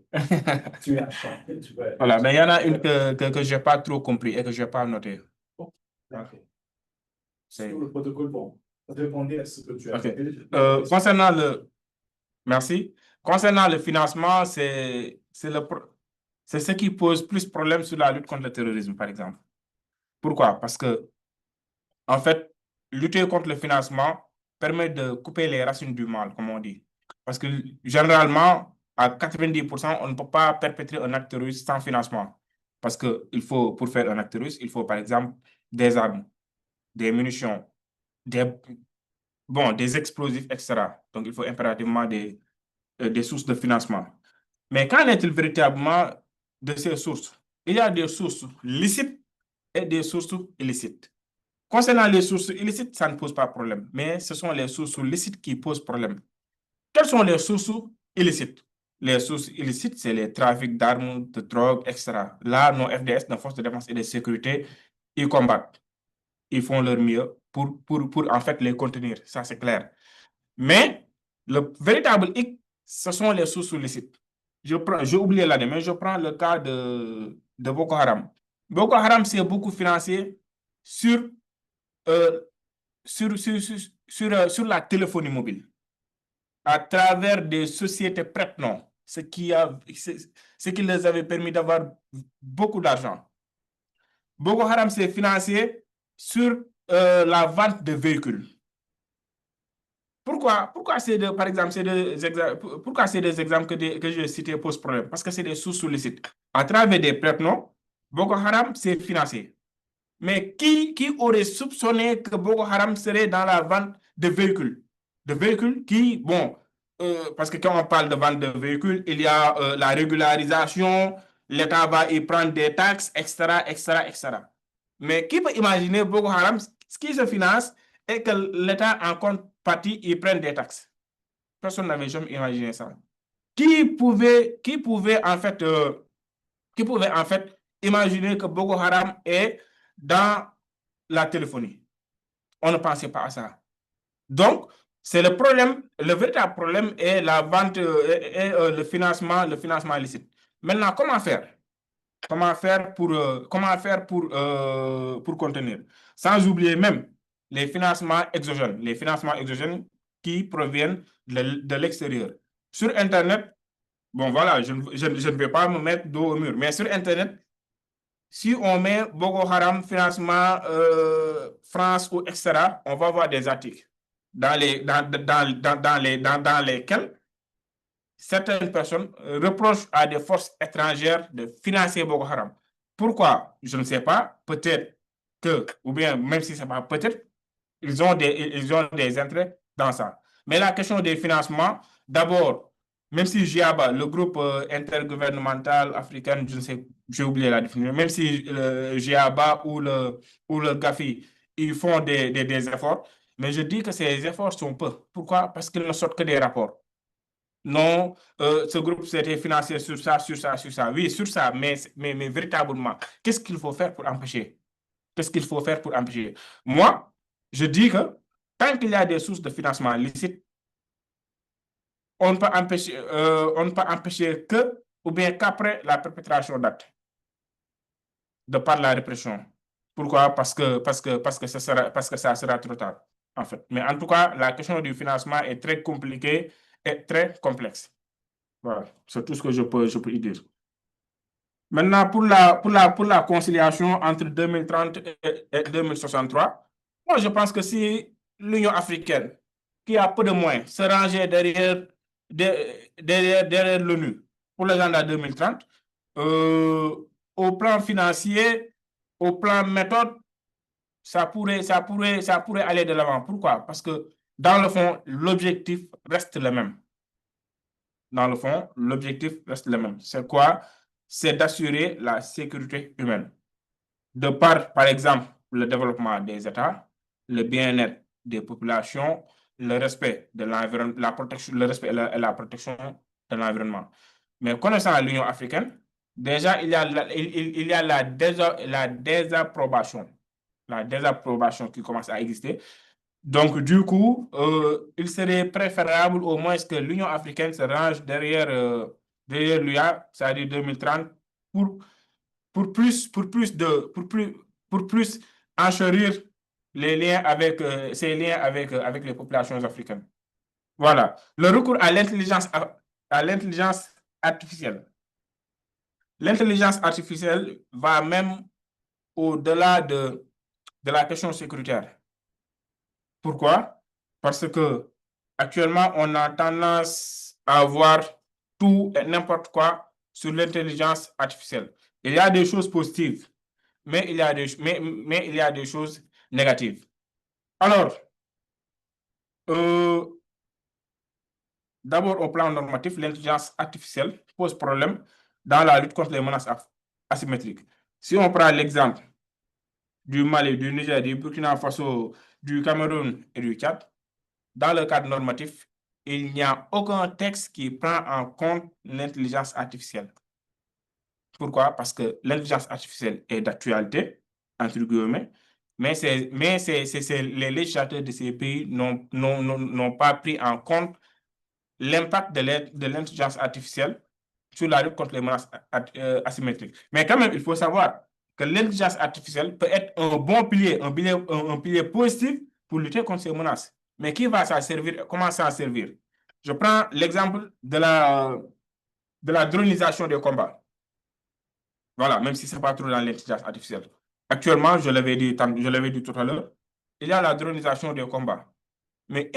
tu as chanté. Voilà, mais il y en a une que je n'ai pas trop compris et que je n'ai pas noté. Okay. Sur le protocole, bon, répondez à ce que tu as okay. dit. Concernant le... Merci. Concernant le financement, c'est ce qui pose plus de problème sur la lutte contre le terrorisme, par exemple. Pourquoi? Parce que, en fait, lutter contre le financement permet de couper les racines du mal, comme on dit. Parce que, généralement, à 90%, on ne peut pas perpétrer un acte terroriste sans financement. Parce que pour faire un acte terroriste, il faut, par exemple, des armes, des munitions, des explosifs, etc. Donc, il faut impérativement des sources de financement. Mais qu'en est-il véritablement de ces sources? Il y a des sources licites et des sources illicites. Concernant les sources illicites, ça ne pose pas de problème, mais ce sont les sources licites qui posent problème. Quelles sont les sources illicites? Les sources illicites, c'est les trafics d'armes, de drogue, etc. Là, nos FDS, nos forces de défense et de sécurité, ils combattent. Ils font leur mieux pour en fait les contenir, ça c'est clair. Mais le véritable hic, ce sont les sources illicites. J'ai oublié l'année, mais je prends le cas de Boko Haram. Boko Haram s'est beaucoup financé sur la téléphonie mobile, à travers des sociétés prête-noms, ce qui les avait permis d'avoir beaucoup d'argent. Boko Haram s'est financé sur la vente de véhicules. Pourquoi par exemple, pourquoi ces deux exemples que j'ai cités posent problème? Parce que c'est des sources sollicites. À travers des prête-noms, Boko Haram s'est financé. Mais qui aurait soupçonné que Boko Haram serait dans la vente de véhicules? De véhicules qui, parce que quand on parle de vente de véhicules, il y a la régularisation, l'État va y prendre des taxes, etc., etc., etc. Mais qui peut imaginer Boko Haram, ce qui se finance, et que l'État en contrepartie y prenne des taxes? Personne n'avait jamais imaginé ça. Qui pouvait en fait imaginer que Boko Haram est dans la téléphonie? On ne pensait pas à ça. Donc, c'est le problème, le véritable problème est la vente et le financement illicite. Maintenant, comment faire? Comment faire pour contenir? Sans oublier même les financements exogènes qui proviennent de l'extérieur. Sur Internet, bon voilà, je ne vais pas me mettre dos au mur, mais sur Internet, Si on met Boko Haram, financement France ou etc., on va voir des articles dans lesquels certaines personnes reprochent à des forces étrangères de financer Boko Haram. Pourquoi? Je ne sais pas. Peut-être que, ou bien même si ce n'est pas peut-être, ils ont des intérêts dans ça. Mais la question des financements, d'abord, même si GIABA, le groupe intergouvernemental africain, je ne sais, j'ai oublié la définition, même si le GIABA ou le GAFI, ils font des efforts, mais je dis que ces efforts sont peu. Pourquoi? Parce qu'ils ne sortent que des rapports. Non, ce groupe s'était financé sur ça, sur ça, sur ça. Oui, sur ça, mais véritablement, qu'est-ce qu'il faut faire pour empêcher? Qu'est-ce qu'il faut faire pour empêcher? Moi, je dis que tant qu'il y a des sources de financement licites, on ne peut empêcher que, ou bien qu'après la perpétration d'actes, de par la répression. Pourquoi? Parce que ça sera trop tard, en fait. Mais en tout cas, la question du financement est très compliquée et très complexe. Voilà, c'est tout ce que je peux y dire. Maintenant, pour la conciliation entre 2030 et 2063, moi, je pense que si l'Union africaine, qui a peu de moyens, se rangeait derrière l'ONU pour l'agenda 2030, au plan financier, au plan méthode, ça pourrait aller de l'avant. Pourquoi? Parce que dans le fond, l'objectif reste le même. Dans le fond, l'objectif reste le même. C'est quoi? C'est d'assurer la sécurité humaine. De par exemple, le développement des États, le bien-être des populations, le respect de l'environnement, la protection, le respect et la protection de l'environnement. Mais connaissant l'Union africaine, déjà, il y a la désapprobation. La désapprobation qui commence à exister. Donc, du coup, il serait préférable au moins que l'Union africaine se range derrière l'UA, c'est-à-dire 2030, pour plus enchérir les liens ces liens avec les populations africaines. Voilà. Le recours à l'intelligence artificielle. L'intelligence artificielle va même au-delà de la question sécuritaire. Pourquoi? Parce que actuellement, on a tendance à voir tout et n'importe quoi sur l'intelligence artificielle. Il y a des choses positives, mais il y a des choses négatives. Alors, d'abord au plan normatif, l'intelligence artificielle pose problème dans la lutte contre les menaces asymétriques. Si on prend l'exemple du Mali, du Niger, du Burkina Faso, du Cameroun et du Tchad, dans le cadre normatif, il n'y a aucun texte qui prend en compte l'intelligence artificielle. Pourquoi? Parce que l'intelligence artificielle est d'actualité, entre guillemets, mais les législateurs de ces pays n'ont pas pris en compte l'impact de l'intelligence artificielle sur la lutte contre les menaces asymétriques. Mais quand même, il faut savoir que l'intelligence artificielle peut être un bon pilier, un pilier positif pour lutter contre ces menaces. Mais qui va s'en servir? Comment s'en servir? Je prends l'exemple de la dronisation des combats. Voilà, même si ce n'est pas trop dans l'intelligence artificielle. Actuellement, je l'avais dit tout à l'heure, il y a la dronisation des combats. Mais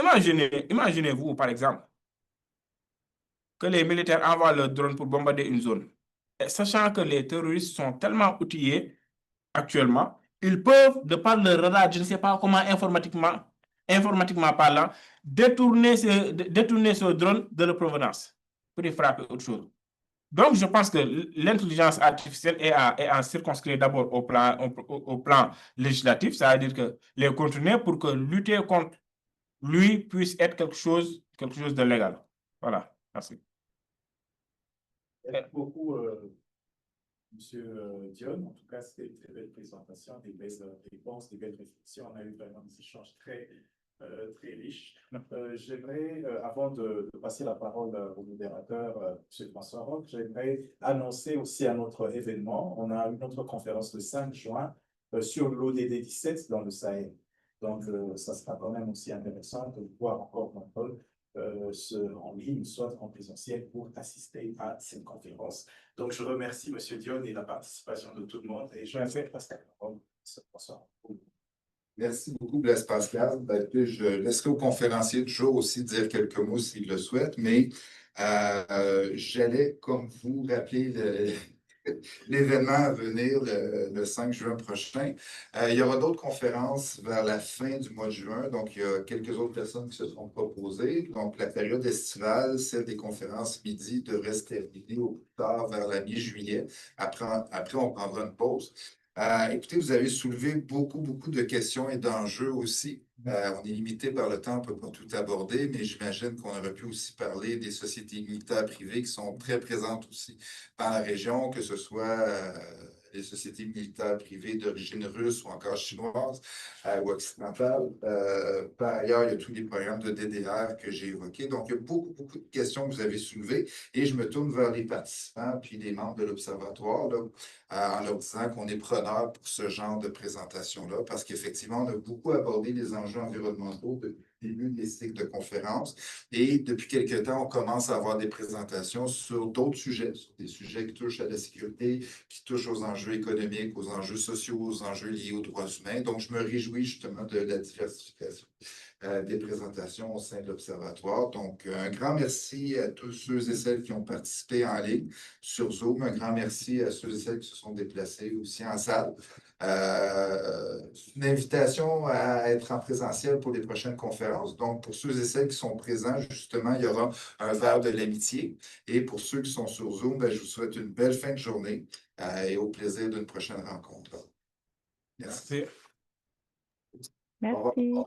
imaginez-vous, par exemple, que les militaires envoient leur drone pour bombarder une zone. Et sachant que les terroristes sont tellement outillés actuellement, ils peuvent, de par leur radar, je ne sais pas comment informatiquement parlant, détourner ce drone de leur provenance pour y frapper autre chose. Donc, je pense que l'intelligence artificielle est à circonscrire d'abord au plan législatif, c'est-à-dire que les contenir pour que lutter contre lui puisse être quelque chose de légal. Voilà, merci. Merci beaucoup, Monsieur Dion. En tout cas, c'était une très belle présentation, des belles réponses, des belles réflexions. On a eu vraiment des échanges très riches. J'aimerais, avant de passer la parole au modérateur, M. François Roch, j'aimerais annoncer aussi un autre événement. On a une autre conférence le 5 juin sur l'ODD 17 dans le Sahel. Donc, ça sera quand même aussi intéressant de voir encore notre en ligne, soit en présentiel pour assister à cette conférence. Donc, je remercie M. Dion et la participation de tout le monde et je vais passer la parole. Bonsoir. Merci beaucoup, Blaise Pascal. Ben, écoutez, je laisserai au conférencier du jour aussi dire quelques mots s'il le souhaite, mais j'allais, comme vous, rappeler l'événement à venir le 5 juin prochain. Il y aura d'autres conférences vers la fin du mois de juin, donc il y a quelques autres personnes qui se seront proposées. Donc, la période estivale, celle des conférences midi, devrait se terminer au plus tard vers la mi-juillet. Après, on prendra une pause. Écoutez, vous avez soulevé beaucoup de questions et d'enjeux aussi. On est limité par le temps, on ne peut pas tout aborder, mais j'imagine qu'on aurait pu aussi parler des sociétés militaires privées qui sont très présentes aussi dans la région, que ce soit les sociétés militaires privées d'origine russe ou encore chinoise ou occidentale. Par ailleurs, il y a tous les programmes de DDR que j'ai évoqués. Donc, il y a beaucoup de questions que vous avez soulevées et je me tourne vers les participants puis les membres de l'Observatoire en leur disant qu'on est preneur pour ce genre de présentation-là parce qu'effectivement, on a beaucoup abordé les enjeux environnementaux depuis le début des cycles de conférences et depuis quelques temps, on commence à avoir des présentations sur d'autres sujets, sur des sujets qui touchent à la sécurité, qui touchent aux enjeux économiques, aux enjeux sociaux, aux enjeux liés aux droits humains. Donc, je me réjouis justement de la diversification des présentations au sein de l'Observatoire. Donc, un grand merci à tous ceux et celles qui ont participé en ligne sur Zoom. Un grand merci à ceux et celles qui se sont déplacés aussi en salle. Une invitation à être en présentiel pour les prochaines conférences. Donc, pour ceux et celles qui sont présents, justement, il y aura un verre de l'amitié. Et pour ceux qui sont sur Zoom, ben, je vous souhaite une belle fin de journée et au plaisir d'une prochaine rencontre. Merci. Merci. Au revoir.